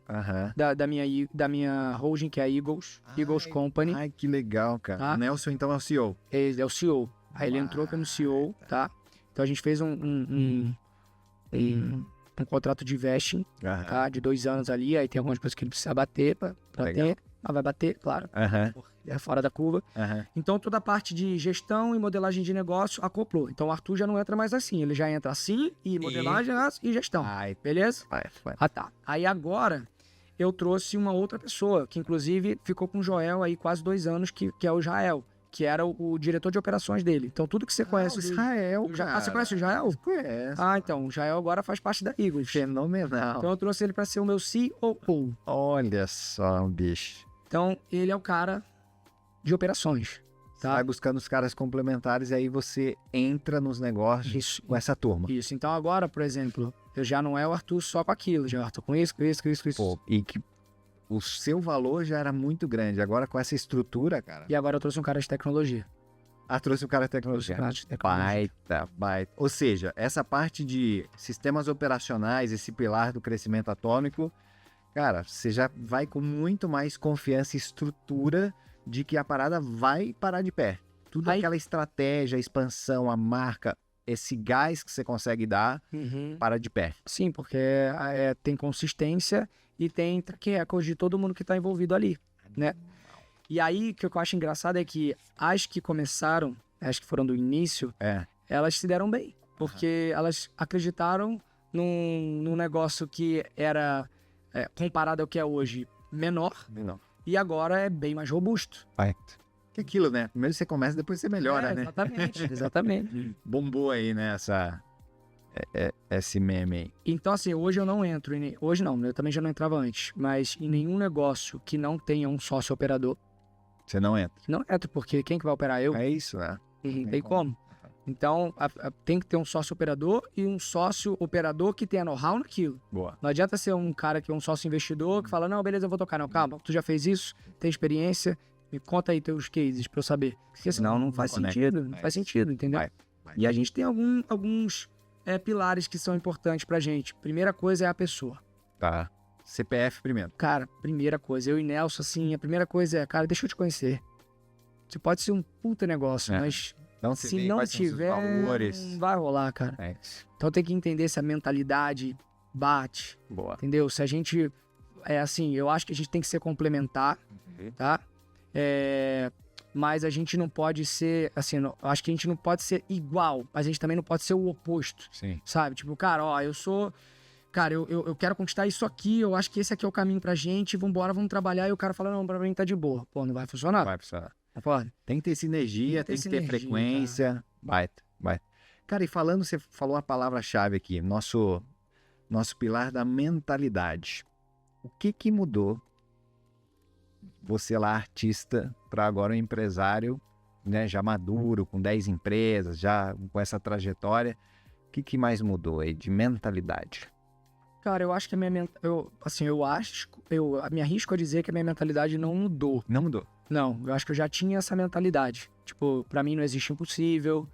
[SPEAKER 2] da minha holding, que é a Eagles Company.
[SPEAKER 1] Ai, que legal, cara.
[SPEAKER 2] Tá?
[SPEAKER 1] O Nelson, então, é o CEO.
[SPEAKER 2] Ele é o CEO. Aí ele entrou como CEO, tá? Então a gente fez um contrato de vesting, tá? De 2 anos ali. Aí tem algumas coisas que ele precisa bater pra ter. Mas vai bater, claro. É fora da curva. Então toda a parte de gestão e modelagem de negócio acoplou. Então o Arthur já não entra mais assim. Ele já entra assim e modelagem e gestão. Beleza? Tá. Aí agora eu trouxe uma outra pessoa, que inclusive ficou com o Joel aí quase 2 anos, que é o Jael, que era o diretor de operações dele. Então tudo que você conhece...
[SPEAKER 1] O Israel, cara.
[SPEAKER 2] Você conhece o Jael?
[SPEAKER 1] Conhece.
[SPEAKER 2] Então, o Jael agora faz parte da Eagles.
[SPEAKER 1] Fenomenal.
[SPEAKER 2] Então eu trouxe ele para ser o meu COO.
[SPEAKER 1] Olha só, bicho.
[SPEAKER 2] Então ele é o cara de operações. Tá?
[SPEAKER 1] Vai buscando os caras complementares e aí você entra nos negócios com essa turma.
[SPEAKER 2] Isso. Então agora, por exemplo, eu já não é o Arthur só com aquilo, já é o Arthur com isso.
[SPEAKER 1] Pô, e que o seu valor já era muito grande. Agora com essa estrutura, cara...
[SPEAKER 2] E agora eu trouxe um cara de tecnologia.
[SPEAKER 1] Trouxe um cara de tecnologia. Baita. Ou seja, essa parte de sistemas operacionais, esse pilar do crescimento atômico, cara, você já vai com muito mais confiança e estrutura de que a parada vai parar de pé. Tudo aquela estratégia, a expansão, a marca, esse gás que você consegue dar, para de pé.
[SPEAKER 2] Sim, porque tem consistência e tem track record de todo mundo que está envolvido ali, né? E aí, o que eu acho engraçado é que as que começaram, as que foram do início, elas se deram bem. Porque elas acreditaram num negócio que era, comparado ao que é hoje, menor. E agora é bem mais robusto.
[SPEAKER 1] Que aquilo, né? Primeiro você começa, depois você melhora, né?
[SPEAKER 2] Exatamente.
[SPEAKER 1] Bombou aí, né? Esse meme aí.
[SPEAKER 2] Então, assim, hoje eu não entro, hoje não, eu também já não entrava antes, mas em nenhum negócio que não tenha um sócio operador.
[SPEAKER 1] Você não entra?
[SPEAKER 2] Não entro, porque quem que vai operar? Eu?
[SPEAKER 1] É isso, né?
[SPEAKER 2] Não tem como. Então, tem que ter um sócio operador e um sócio operador que tenha know-how naquilo.
[SPEAKER 1] Boa.
[SPEAKER 2] Não adianta ser um cara que é um sócio investidor que fala, não, beleza, eu vou tocar. Não, calma, tu já fez isso, tem experiência, me conta aí teus cases pra eu saber. Porque senão não faz sentido, não faz sentido, entendeu? E a gente tem alguns pilares que são importantes pra gente. Primeira coisa é a pessoa.
[SPEAKER 1] Tá. CPF primeiro.
[SPEAKER 2] Cara, primeira coisa, eu e Nelson, assim, a primeira coisa é, cara, deixa eu te conhecer. Você pode ser um puta negócio, mas... se não tiver, não vai rolar, cara. Então tem que entender se a mentalidade bate.
[SPEAKER 1] Boa.
[SPEAKER 2] Entendeu? Se a gente... eu acho que a gente tem que ser complementar, tá? Mas a gente não pode ser, acho que a gente não pode ser igual, mas a gente também não pode ser o oposto.
[SPEAKER 1] Sim.
[SPEAKER 2] Sabe? Tipo, cara, eu sou... Cara, eu quero conquistar isso aqui, eu acho que esse aqui é o caminho pra gente, vambora, vamos trabalhar. E o cara fala, não, pra mim tá de boa. Pô, não vai funcionar.
[SPEAKER 1] Vai funcionar.
[SPEAKER 2] Pode.
[SPEAKER 1] Tem que ter sinergia, tem que ter frequência. Baita. Cara, e falando, você falou a palavra-chave aqui, nosso pilar da mentalidade. O que mudou você lá, artista, para agora um empresário, né, já maduro, com 10 empresas, já com essa trajetória? O que mais mudou aí de mentalidade?
[SPEAKER 2] Cara, eu acho que eu me arrisco a dizer que a minha mentalidade não mudou.
[SPEAKER 1] Não mudou?
[SPEAKER 2] Não, eu acho que eu já tinha essa mentalidade. Tipo, pra mim não existe impossível.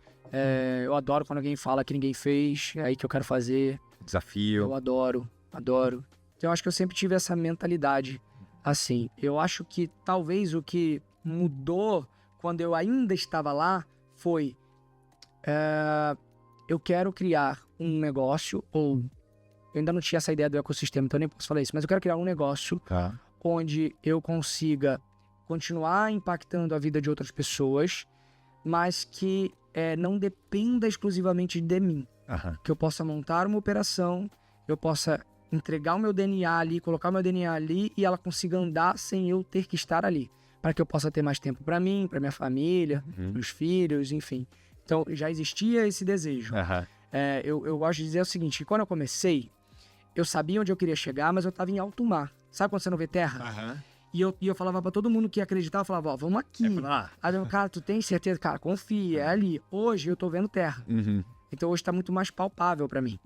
[SPEAKER 2] Eu adoro quando alguém fala que ninguém fez, é aí que eu quero fazer.
[SPEAKER 1] Desafio.
[SPEAKER 2] Eu adoro. Então eu acho que eu sempre tive essa mentalidade assim. Eu acho que talvez o que mudou quando eu ainda estava lá foi... eu quero criar um negócio, ou... Eu ainda não tinha essa ideia do ecossistema, então eu nem posso falar isso. Mas eu quero criar um negócio onde eu consiga continuar impactando a vida de outras pessoas, mas que não dependa exclusivamente de mim. Que eu possa montar uma operação, eu possa entregar o meu DNA ali, colocar o meu DNA ali e ela consiga andar sem eu ter que estar ali. Para que eu possa ter mais tempo para mim, para minha família, meus filhos, enfim. Então já existia esse desejo. Eu gosto de dizer o seguinte, que quando eu comecei, eu sabia onde eu queria chegar, mas eu estava em alto mar. Sabe quando você não vê terra? E eu falava pra todo mundo que acreditava, eu falava, ó, vamos aqui. Aí eu, cara, tu tem certeza? Cara, confia, é ali. Hoje eu tô vendo terra. Então hoje tá muito mais palpável pra mim.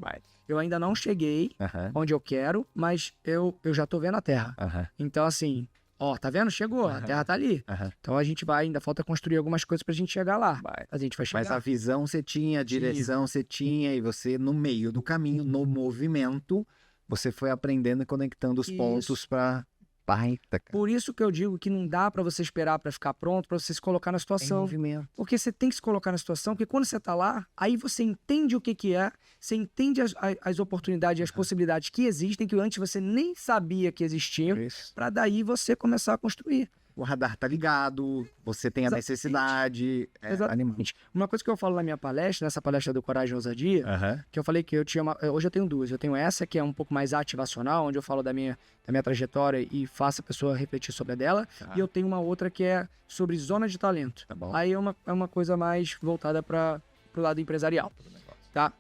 [SPEAKER 2] Eu ainda não cheguei onde eu quero, mas eu já tô vendo a terra. Então assim, ó, tá vendo? Chegou, a terra tá ali. Então a gente vai, ainda falta construir algumas coisas pra gente chegar lá. A gente vai chegar.
[SPEAKER 1] Mas a visão você tinha, a direção você tinha, e você no meio do caminho, no movimento, você foi aprendendo e conectando os pontos pra... Baita, cara.
[SPEAKER 2] Por isso que eu digo que não dá pra você esperar pra ficar pronto, pra você se colocar na situação. Porque você tem que se colocar na situação, porque quando você tá lá, aí você entende o que é, você entende as oportunidades e as possibilidades que existem, que antes você nem sabia que existiam, pra daí você começar a construir.
[SPEAKER 1] O radar tá ligado, você tem a necessidade.
[SPEAKER 2] Exatamente. Uma coisa que eu falo na minha palestra, nessa palestra do Coragem e Ousadia, que eu falei que eu tinha hoje eu tenho duas. Eu tenho essa que é um pouco mais ativacional, onde eu falo da minha trajetória e faço a pessoa refletir sobre a dela. E eu tenho uma outra que é sobre zona de talento. Aí é uma coisa mais voltada pro lado empresarial. Tá?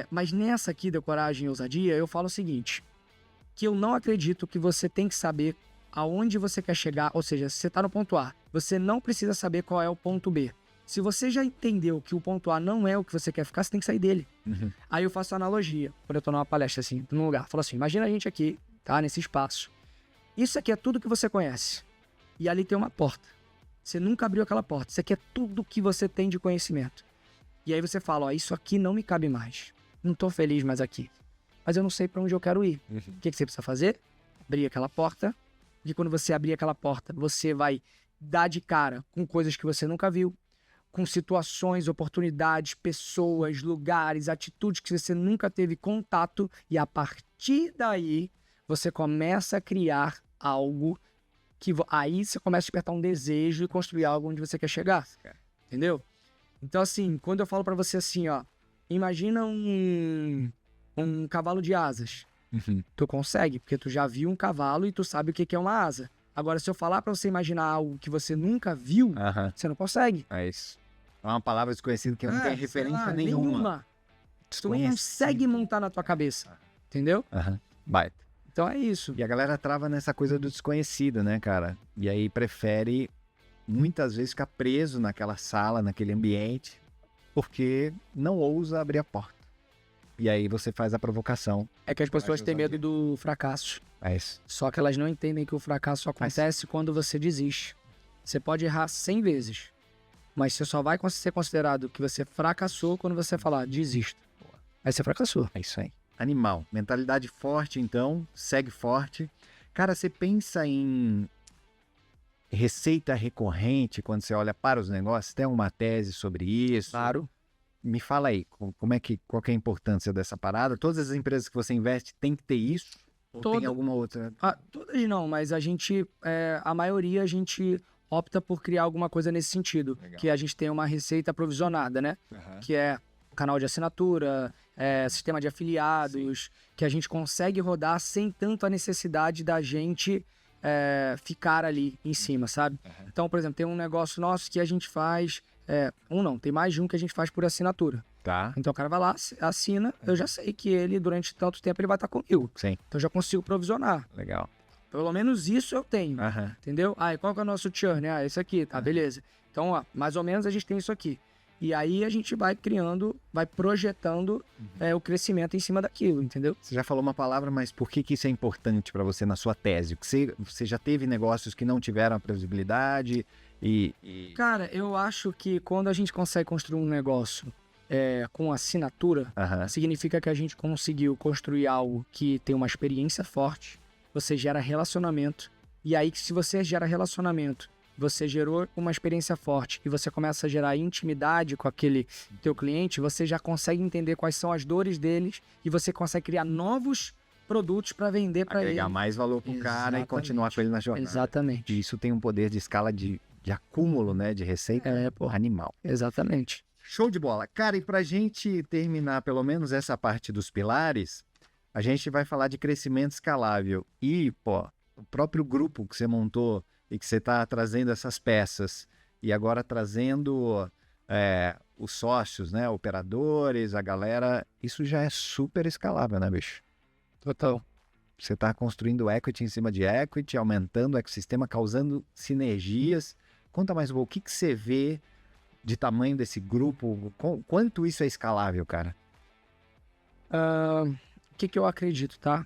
[SPEAKER 2] Mas nessa aqui da Coragem e Ousadia, eu falo o seguinte, que eu não acredito que você tem que saber aonde você quer chegar, ou seja, se você está no ponto A, você não precisa saber qual é o ponto B. Se você já entendeu que o ponto A não é o que você quer ficar, você tem que sair dele. Aí eu faço a analogia, quando eu tô numa palestra assim, num lugar, falo assim, imagina a gente aqui, tá, nesse espaço. Isso aqui é tudo que você conhece. E ali tem uma porta. Você nunca abriu aquela porta. Isso aqui é tudo que você tem de conhecimento. E aí você fala, ó, isso aqui não me cabe mais. Não tô feliz mais aqui. Mas eu não sei para onde eu quero ir. O que você precisa fazer? Abrir aquela porta. E quando você abrir aquela porta, você vai dar de cara com coisas que você nunca viu, com situações, oportunidades, pessoas, lugares, atitudes que você nunca teve contato, e a partir daí você começa a criar algo que aí você começa a despertar um desejo e construir algo onde você quer chegar. Entendeu? Então assim, quando eu falo pra você assim, ó, imagina um cavalo de asas. Tu consegue, porque tu já viu um cavalo e tu sabe o que é uma asa. Agora, se eu falar pra você imaginar algo que você nunca viu, você não consegue.
[SPEAKER 1] É isso. É uma palavra desconhecida que não tem referência nenhuma.
[SPEAKER 2] Tu não consegue montar na tua cabeça. Entendeu?
[SPEAKER 1] Baita.
[SPEAKER 2] Então é isso.
[SPEAKER 1] E a galera trava nessa coisa do desconhecido, né, cara? E aí prefere, muitas vezes, ficar preso naquela sala, naquele ambiente, porque não ousa abrir a porta. E aí você faz a provocação.
[SPEAKER 2] É que as pessoas têm medo do fracasso.
[SPEAKER 1] É isso.
[SPEAKER 2] Só que elas não entendem que o fracasso acontece quando você desiste. Você pode errar 100 vezes, mas você só vai ser considerado que você fracassou quando você falar, desisto. Aí você fracassou.
[SPEAKER 1] É isso aí. Animal. Mentalidade forte, então. Segue forte. Cara, você pensa em receita recorrente quando você olha para os negócios? Tem uma tese sobre isso?
[SPEAKER 2] Claro.
[SPEAKER 1] Me fala aí, qual que é a importância dessa parada? Todas as empresas que você investe tem que ter isso? Ou tem alguma outra?
[SPEAKER 2] Todas não, mas a maioria a gente opta por criar alguma coisa nesse sentido. Legal. Que a gente tem uma receita provisionada, né? Que é canal de assinatura, sistema de afiliados, que a gente consegue rodar sem tanto a necessidade da gente ficar ali em cima, sabe? Então, por exemplo, tem um negócio nosso que a gente faz... tem mais de um que a gente faz por assinatura.
[SPEAKER 1] Tá.
[SPEAKER 2] Então o cara vai lá, assina, eu já sei que ele, durante tanto tempo, ele vai estar comigo.
[SPEAKER 1] Sim.
[SPEAKER 2] Então eu já consigo provisionar.
[SPEAKER 1] Legal.
[SPEAKER 2] Pelo menos isso eu tenho,
[SPEAKER 1] Aham.
[SPEAKER 2] entendeu? E qual que é o nosso churn? Esse aqui, tá, beleza. Então, ó, mais ou menos a gente tem isso aqui. E aí a gente vai criando, vai projetando o crescimento em cima daquilo, entendeu?
[SPEAKER 1] Você já falou uma palavra, mas por que isso é importante para você na sua tese? Você já teve negócios que não tiveram a previsibilidade e...
[SPEAKER 2] Cara, eu acho que quando a gente consegue construir um negócio com assinatura,
[SPEAKER 1] Aham.
[SPEAKER 2] significa que a gente conseguiu construir algo que tem uma experiência forte, você gera relacionamento, e aí se você gera relacionamento, você gerou uma experiência forte e você começa a gerar intimidade com aquele teu cliente, você já consegue entender quais são as dores deles e você consegue criar novos produtos para vender para ele.
[SPEAKER 1] Agregar mais valor pro cara e
[SPEAKER 2] Exatamente.
[SPEAKER 1] continuar com ele na jornada.
[SPEAKER 2] Exatamente.
[SPEAKER 1] E isso tem um poder de escala de acúmulo, né? De receita animal.
[SPEAKER 2] Exatamente.
[SPEAKER 1] Show de bola. Cara, e pra gente terminar pelo menos essa parte dos pilares, a gente vai falar de crescimento escalável. E, pô, o próprio grupo que você montou e que você está trazendo essas peças e agora trazendo os sócios, né? Operadores, a galera, isso já é super escalável, né, bicho?
[SPEAKER 2] Total.
[SPEAKER 1] Você está construindo equity em cima de equity, aumentando o ecossistema, causando sinergias. Conta mais um pouco, o que você vê de tamanho desse grupo? Quanto isso é escalável, cara?
[SPEAKER 2] O que eu acredito, tá?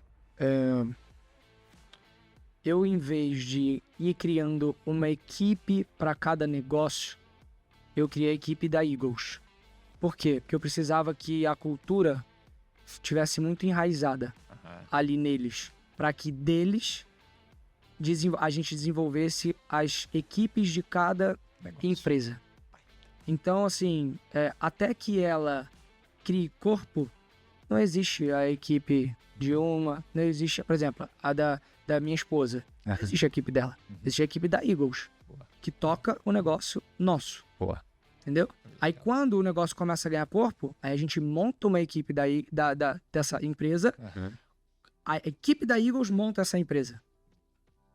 [SPEAKER 2] Eu, em vez de ir criando uma equipe para cada negócio, eu criei a equipe da Eagles. Por quê? Porque eu precisava que a cultura estivesse muito enraizada ali neles, para que deles a gente desenvolvesse as equipes de cada empresa. Então, assim, até que ela crie corpo, não existe a equipe de uma, não existe, por exemplo, a da minha esposa. Não existe a equipe dela. Existe a equipe da Eagles, que toca o negócio nosso.
[SPEAKER 1] Boa.
[SPEAKER 2] Entendeu? Aí quando o negócio começa a ganhar corpo, aí a gente monta uma equipe dessa empresa. A equipe da Eagles monta essa empresa.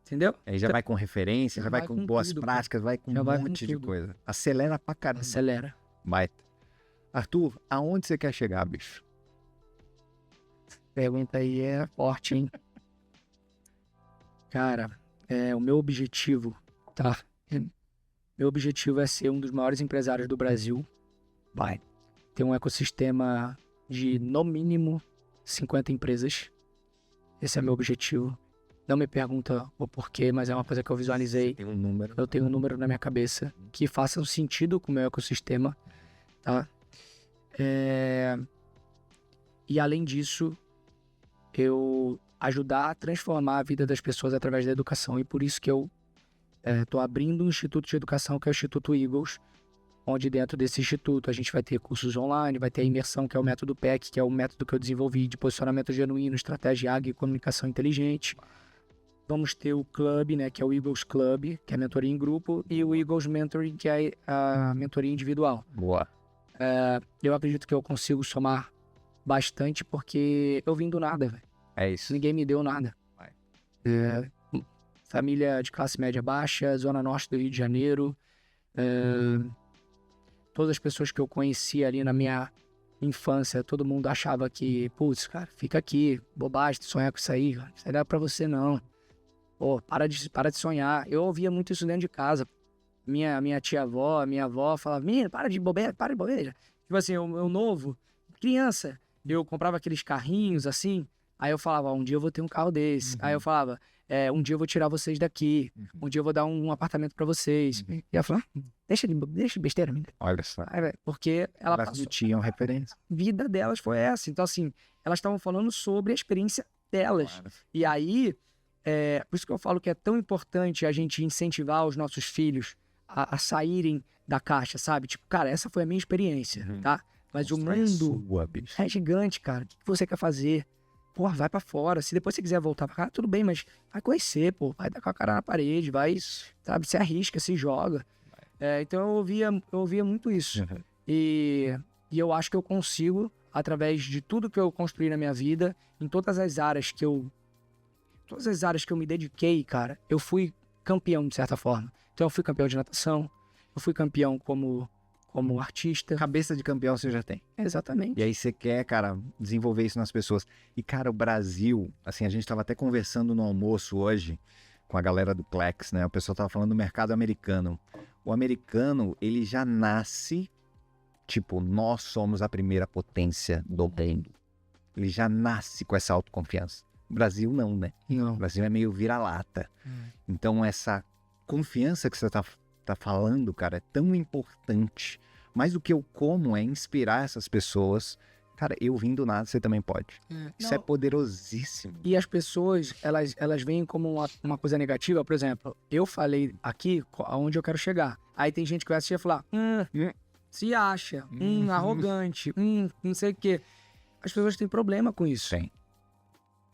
[SPEAKER 2] Entendeu?
[SPEAKER 1] Aí já vai com referência, já vai com boas
[SPEAKER 2] tudo,
[SPEAKER 1] práticas, vai com um monte de coisa. Acelera pra caramba.
[SPEAKER 2] Acelera.
[SPEAKER 1] Baita. Arthur, aonde você quer chegar, bicho?
[SPEAKER 2] Pergunta aí é forte, hein? Cara, o meu objetivo, tá? Meu objetivo é ser um dos maiores empresários do Brasil. Vai. Ter um ecossistema de, no mínimo, 50 empresas. Esse é meu objetivo. Não me pergunta o porquê, mas é uma coisa que eu visualizei.
[SPEAKER 1] Você tem um número.
[SPEAKER 2] Eu tenho um número na minha cabeça que faça um sentido com o meu ecossistema, tá? E além disso, eu ajudar a transformar a vida das pessoas através da educação. E por isso que eu estou abrindo um instituto de educação, que é o Instituto Eagles, onde dentro desse instituto a gente vai ter cursos online, vai ter a imersão, que é o método PEC, que é o método que eu desenvolvi de posicionamento genuíno, estratégia águia e comunicação inteligente. Vamos ter o clube, né, que é o Eagles Club, que é a mentoria em grupo, e o Eagles Mentoring, que é a mentoria individual.
[SPEAKER 1] Boa.
[SPEAKER 2] Eu acredito que eu consigo somar bastante porque eu vim do nada, velho.
[SPEAKER 1] É isso.
[SPEAKER 2] Ninguém me deu nada. Família de classe média baixa, zona norte do Rio de Janeiro. Todas as pessoas que eu conheci ali na minha infância, todo mundo achava que, putz, cara, fica aqui, bobagem, sonhar com isso aí, cara. Isso aí não é pra você, não. Pô, para de sonhar. Eu ouvia muito isso dentro de casa. Minha tia-avó, minha avó falava, menino, para de bobeira. Tipo assim, eu novo, criança, eu comprava aqueles carrinhos assim, aí eu falava, um dia eu vou ter um carro desse. Aí eu falava, um dia eu vou tirar vocês daqui, um dia eu vou dar um apartamento pra vocês. E ela falava, deixa de besteira, menina.
[SPEAKER 1] Olha só.
[SPEAKER 2] Porque ela
[SPEAKER 1] Elas
[SPEAKER 2] passou,
[SPEAKER 1] tinham referência.
[SPEAKER 2] a vida delas foi essa. Então assim, elas estavam falando sobre a experiência delas.
[SPEAKER 1] Claro.
[SPEAKER 2] E aí, por isso que eu falo que é tão importante a gente incentivar os nossos filhos a saírem da caixa, sabe? Tipo, cara, essa foi a minha experiência, tá? Mas o mundo é gigante, cara. O que você quer fazer? Pô, vai pra fora. Se depois você quiser voltar pra cá, tudo bem, mas vai conhecer, pô. Vai dar com a cara na parede, vai, sabe? Se arrisca, se joga. Então eu ouvia muito isso. E eu acho que eu consigo, através de tudo que eu construí na minha vida, em todas as áreas que eu me dediquei, cara, eu fui campeão de certa forma. Então eu fui campeão de natação, eu fui campeão como como artista.
[SPEAKER 1] Cabeça de campeão você já tem.
[SPEAKER 2] Exatamente.
[SPEAKER 1] E aí você quer, cara, desenvolver isso nas pessoas. E, cara, o Brasil, assim, a gente tava até conversando no almoço hoje com a galera do Plex, né? O pessoal tava falando do mercado americano. O americano, ele já nasce, tipo, nós somos a primeira potência do mundo. Ele já nasce com essa autoconfiança. O Brasil não, né?
[SPEAKER 2] Não.
[SPEAKER 1] O Brasil é meio vira-lata. Então, essa confiança que você tá falando, cara, é tão importante. Mais do que eu como é inspirar essas pessoas. Cara, eu vim do nada, você também pode. Isso é poderosíssimo.
[SPEAKER 2] E as pessoas, elas veem como uma coisa negativa. Por exemplo, eu falei aqui aonde eu quero chegar. Aí tem gente que vai assistir e falar, se acha, arrogante, não sei o quê. As pessoas têm problema com isso.
[SPEAKER 1] Tem.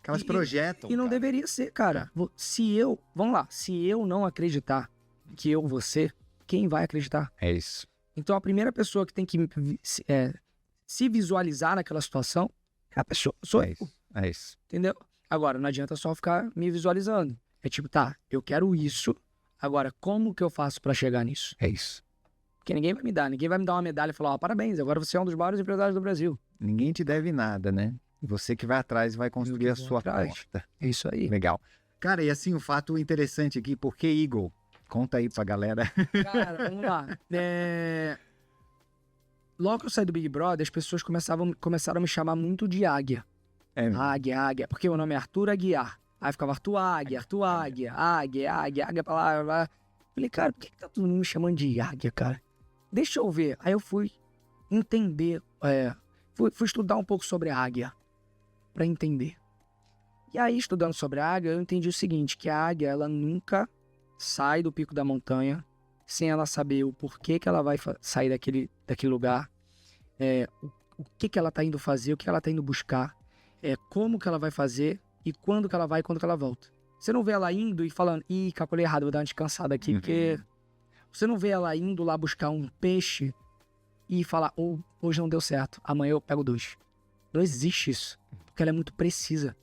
[SPEAKER 1] Que elas projetam,
[SPEAKER 2] E não
[SPEAKER 1] cara.
[SPEAKER 2] deveria ser, cara. Vamos lá, se eu não acreditar que eu vou ser, quem vai acreditar?
[SPEAKER 1] É isso.
[SPEAKER 2] Então a primeira pessoa que tem que se visualizar naquela situação é a pessoa, sou eu,
[SPEAKER 1] É isso.
[SPEAKER 2] entendeu? Agora, não adianta só ficar me visualizando. É tipo, tá, eu quero isso, agora como que eu faço pra chegar nisso?
[SPEAKER 1] É isso.
[SPEAKER 2] Porque ninguém vai me dar uma medalha e falar, parabéns, agora você é um dos maiores empresários do Brasil.
[SPEAKER 1] Ninguém te deve nada, né? Você que vai atrás e vai construir a sua porta.
[SPEAKER 2] É isso aí.
[SPEAKER 1] Legal. Cara, e assim, um fato interessante aqui, por que Eagle? Conta aí pra galera.
[SPEAKER 2] Cara, vamos lá. Logo que eu saí do Big Brother, as pessoas começaram a me chamar muito de Águia. Águia. Porque o nome é Arthur Aguiar. Aí ficava Arthur Águia, Águia pra lá, pra lá. Falei, cara, por que tá todo mundo me chamando de Águia, cara? Deixa eu ver. Aí eu fui entender, fui estudar um pouco sobre a águia, pra entender. E aí, estudando sobre a águia, eu entendi o seguinte, que a águia, ela nunca sai do pico da montanha sem ela saber o porquê que ela vai sair daquele lugar, o que ela tá indo fazer, o que ela tá indo buscar, como que ela vai fazer e quando que ela vai e quando que ela volta. Você não vê ela indo e falando, calculei errado, vou dar uma descansada aqui, porque você não vê ela indo lá buscar um peixe e falar, hoje não deu certo, amanhã eu pego 2. Não existe isso, porque ela é muito precisa.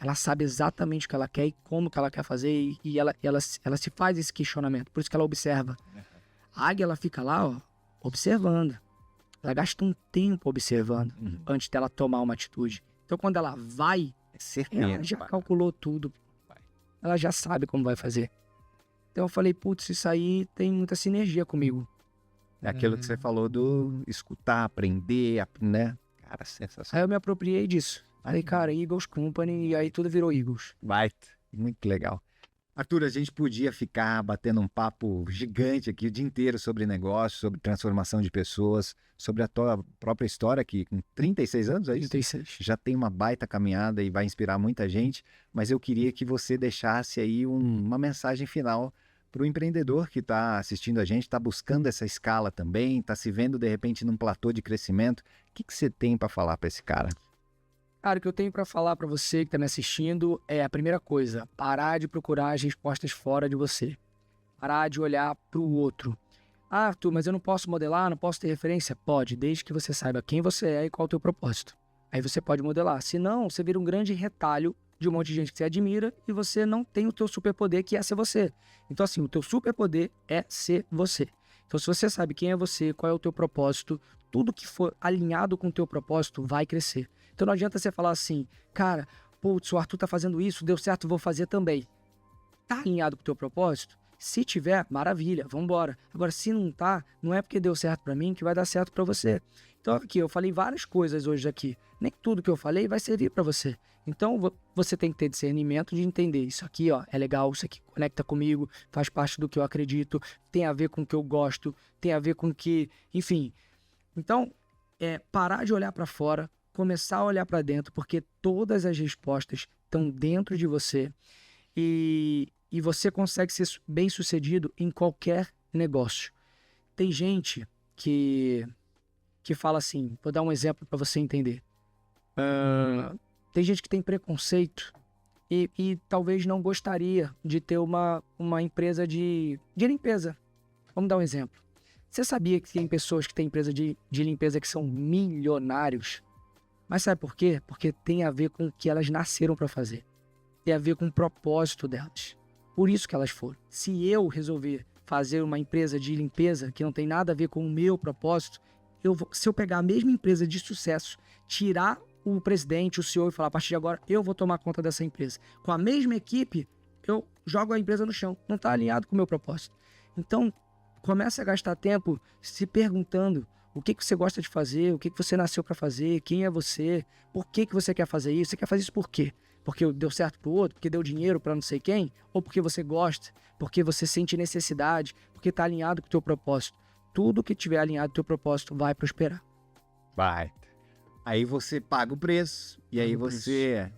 [SPEAKER 2] Ela sabe exatamente o que ela quer e como que ela quer fazer e ela se faz esse questionamento, por isso que ela observa. A águia, ela fica lá, observando. Ela gasta um tempo observando antes dela tomar uma atitude. Então, quando ela vai, ela já calculou tudo. Ela já sabe como vai fazer. Então, eu falei, putz, isso aí tem muita sinergia comigo.
[SPEAKER 1] É aquilo que você falou do escutar, aprender, né? Cara, sensacional.
[SPEAKER 2] Aí eu me apropriei disso. Falei, cara, Eagles Company, e aí tudo virou Eagles.
[SPEAKER 1] Muito legal. Arthur, a gente podia ficar batendo um papo gigante aqui o dia inteiro sobre negócio, sobre transformação de pessoas, sobre a tua própria história, que com 36 anos, é isso?
[SPEAKER 2] 36.
[SPEAKER 1] Já tem uma baita caminhada e vai inspirar muita gente, mas eu queria que você deixasse aí uma mensagem final para o empreendedor que está assistindo a gente, está buscando essa escala também, está se vendo de repente num platô de crescimento. O que você tem para falar para esse cara?
[SPEAKER 2] Cara, o que eu tenho pra falar pra você que tá me assistindo é a primeira coisa, parar de procurar as respostas fora de você. Parar de olhar pro outro. Arthur, mas eu não posso modelar, não posso ter referência? Pode, desde que você saiba quem você é e qual é o teu propósito. Aí você pode modelar. Senão, você vira um grande retalho de um monte de gente que você admira e você não tem o teu superpoder, que é ser você. Então, assim, o teu superpoder é ser você. Então, se você sabe quem é você, qual é o teu propósito, tudo que for alinhado com o teu propósito vai crescer. Então não adianta você falar assim, cara, putz, o Arthur tá fazendo isso, deu certo, vou fazer também. Tá alinhado com o teu propósito? Se tiver, maravilha, vambora. Agora, se não tá, não é porque deu certo pra mim que vai dar certo pra você. Então aqui, eu falei várias coisas hoje aqui. Nem tudo que eu falei vai servir pra você. Então você tem que ter discernimento de entender. Isso aqui, ó, é legal, isso aqui conecta comigo, faz parte do que eu acredito, tem a ver com o que eu gosto, tem a ver com o que... Enfim. Então, parar de olhar pra fora, começar a olhar para dentro, porque todas as respostas estão dentro de você e você consegue ser bem sucedido em qualquer negócio. Tem gente que fala assim, vou dar um exemplo para você entender. Tem gente que tem preconceito e talvez não gostaria de ter uma empresa de limpeza. Vamos dar um exemplo. Você sabia que tem pessoas que têm empresa de limpeza que são milionários? Mas sabe por quê? Porque tem a ver com o que elas nasceram para fazer. Tem a ver com o propósito delas. Por isso que elas foram. Se eu resolver fazer uma empresa de limpeza que não tem nada a ver com o meu propósito, se eu pegar a mesma empresa de sucesso, tirar o presidente, o CEO e falar, a partir de agora eu vou tomar conta dessa empresa. Com a mesma equipe, eu jogo a empresa no chão. Não está alinhado com o meu propósito. Então, comece a gastar tempo se perguntando o que você gosta de fazer, o que você nasceu para fazer, quem é você, por que você quer fazer isso, você quer fazer isso por quê? Porque deu certo pro outro, porque deu dinheiro para não sei quem, ou porque você gosta, porque você sente necessidade, porque está alinhado com o teu propósito. Tudo que tiver alinhado com o teu propósito vai prosperar.
[SPEAKER 1] Vai. Aí você paga o preço e aí você,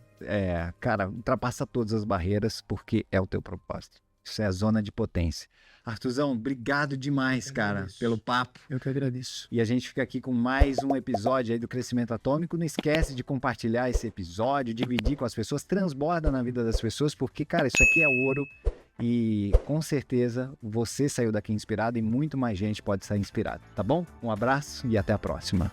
[SPEAKER 1] cara, ultrapassa todas as barreiras porque é o teu propósito. Isso é a zona de potência. Arthurzão, obrigado demais, cara, pelo papo.
[SPEAKER 2] Eu que agradeço.
[SPEAKER 1] E a gente fica aqui com mais um episódio aí do Crescimento Atômico. Não esquece de compartilhar esse episódio, dividir com as pessoas, transborda na vida das pessoas, porque, cara, isso aqui é ouro. E com certeza você saiu daqui inspirado e muito mais gente pode sair inspirada, tá bom? Um abraço e até a próxima.